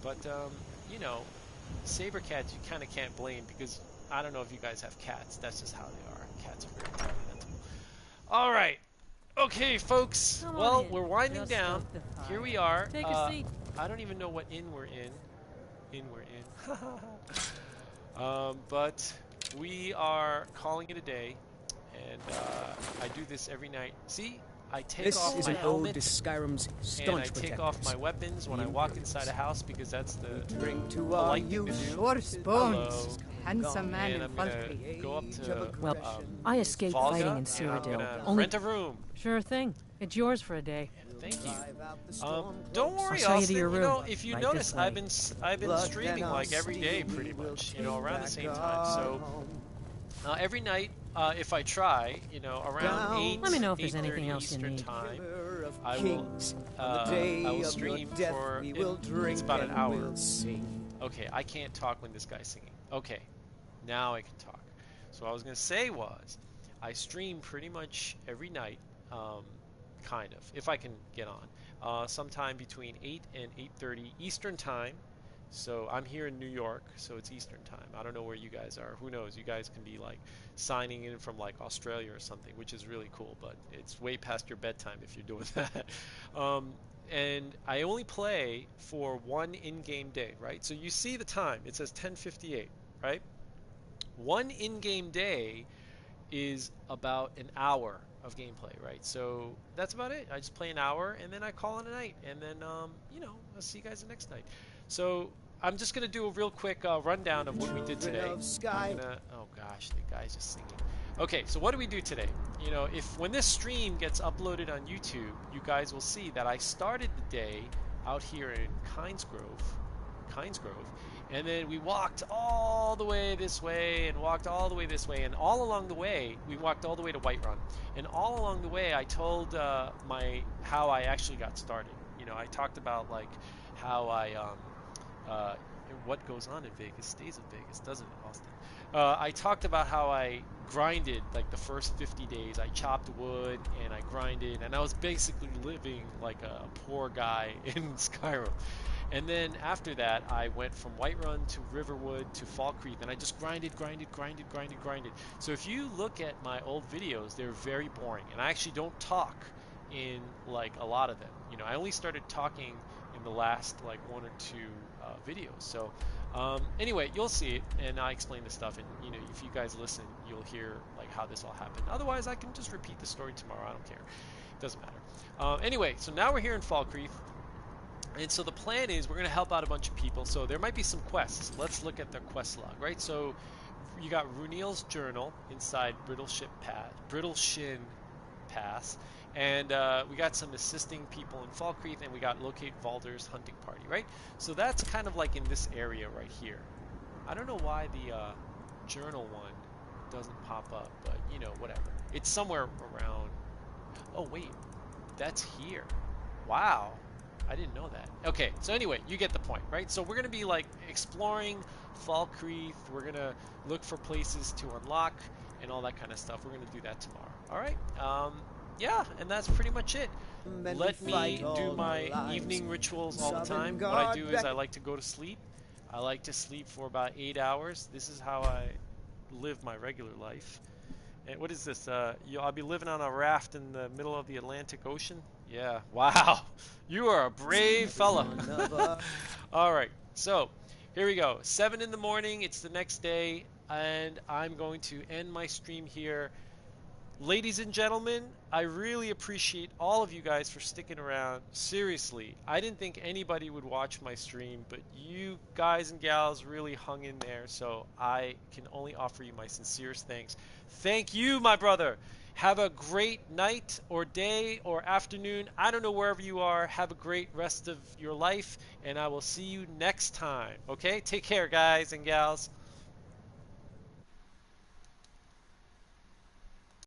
But, you know, saber cats you kind of can't blame, because I don't know if you guys have cats. That's just how they are. Cats are very temperamental. All right. Okay, folks. Well, we're winding down. Here we are. Take a seat. I don't even know what inn we're in. We're in. But we are calling it a day, and I do this every night. See, I take off my helmet, to Skyrim's and I take off my weapons when I walk inside a house because that's the polite thing to do. Horse bones. Handsome man And in I'm gonna Falkreath. go up to Well, I escaped Volga, fighting in and I'm Cyrodiil. gonna Only rent a room. Sure thing. It's yours for a day. Thank you. Don't worry, I'll show you to Austin. your You know, room. if you Right notice, this way. I've been streaming like every day, pretty much. You know, around the same time. So every night, if I try, you know, around 8, Let me know if there's 8:30 anything else you Eastern need. time, I will stream for it's about an hour. Okay, I can't talk when this guy's singing. Okay, now I can talk. So what I was gonna say was, I stream pretty much every night, kind of, if I can get on, sometime between 8 and 8:30 Eastern time. So I'm here in New York, so it's Eastern time. I don't know where you guys are. Who knows? You guys can be like signing in from like Australia or something, which is really cool, but it's way past your bedtime if you're doing that. And I only play for one in-game day, right? So you see the time. It says 10:58, right? One in-game day is about an hour of gameplay, right? So that's about it. I just play an hour, and then I call it a night, and then, you know, I'll see you guys the next night. So I'm just going to do a real quick rundown of what we did today. Oh gosh, the guy's just singing. Okay, so what do we do today? You know, when this stream gets uploaded on YouTube, you guys will see that I started the day out here in Kynesgrove, and then we walked all the way this way and walked all the way this way, and all along the way we walked all the way to Whiterun, and all along the way I told how I actually got started. You know, I talked about like how what goes on in Vegas stays in Vegas, doesn't it, Austin? I talked about how I grinded like the first 50 days. I chopped wood and I grinded, and I was basically living like a poor guy in Skyrim. And then after that, I went from Whiterun to Riverwood to Falkreath, and I just grinded. So if you look at my old videos, they're very boring, and I actually don't talk in like a lot of them. You know, I only started talking in the last like 1 or 2 videos. So anyway, you'll see it, and I explain this stuff, and you know, if you guys listen, you'll hear like how this all happened. Otherwise, I can just repeat the story tomorrow. I don't care. It doesn't matter. Anyway, so now we're here in Falkreath. And so the plan is we're going to help out a bunch of people. So there might be some quests. Let's look at the quest log, right? So you got Runiel's journal inside Brittleshin Pass. And we got some assisting people in Falkreath, and we got locate Valder's hunting party, right? So that's kind of like in this area right here. I don't know why the journal one doesn't pop up, but you know, whatever. It's somewhere around. Oh wait, that's here. Wow. I didn't know that. Okay, so anyway, you get the point, right? So we're going to be like exploring Falkreath. We're going to look for places to unlock and all that kind of stuff. We're going to do that tomorrow. All right? Yeah, and that's pretty much it. Let me do my evening rituals all the time. What I do is I like to go to sleep. I like to sleep for about 8 hours. This is how I live my regular life. And what is this? I'll be living on a raft in the middle of the Atlantic Ocean? Yeah. Wow. You are a brave fella. All right. So here we go. 7 in the morning. It's the next day. And I'm going to end my stream here. Ladies and gentlemen, I really appreciate all of you guys for sticking around. Seriously, I didn't think anybody would watch my stream, but you guys and gals really hung in there, so I can only offer you my sincerest thanks. Thank you, my brother. Have a great night or day or afternoon. I don't know wherever you are. Have a great rest of your life, and I will see you next time. Okay? Take care, guys and gals.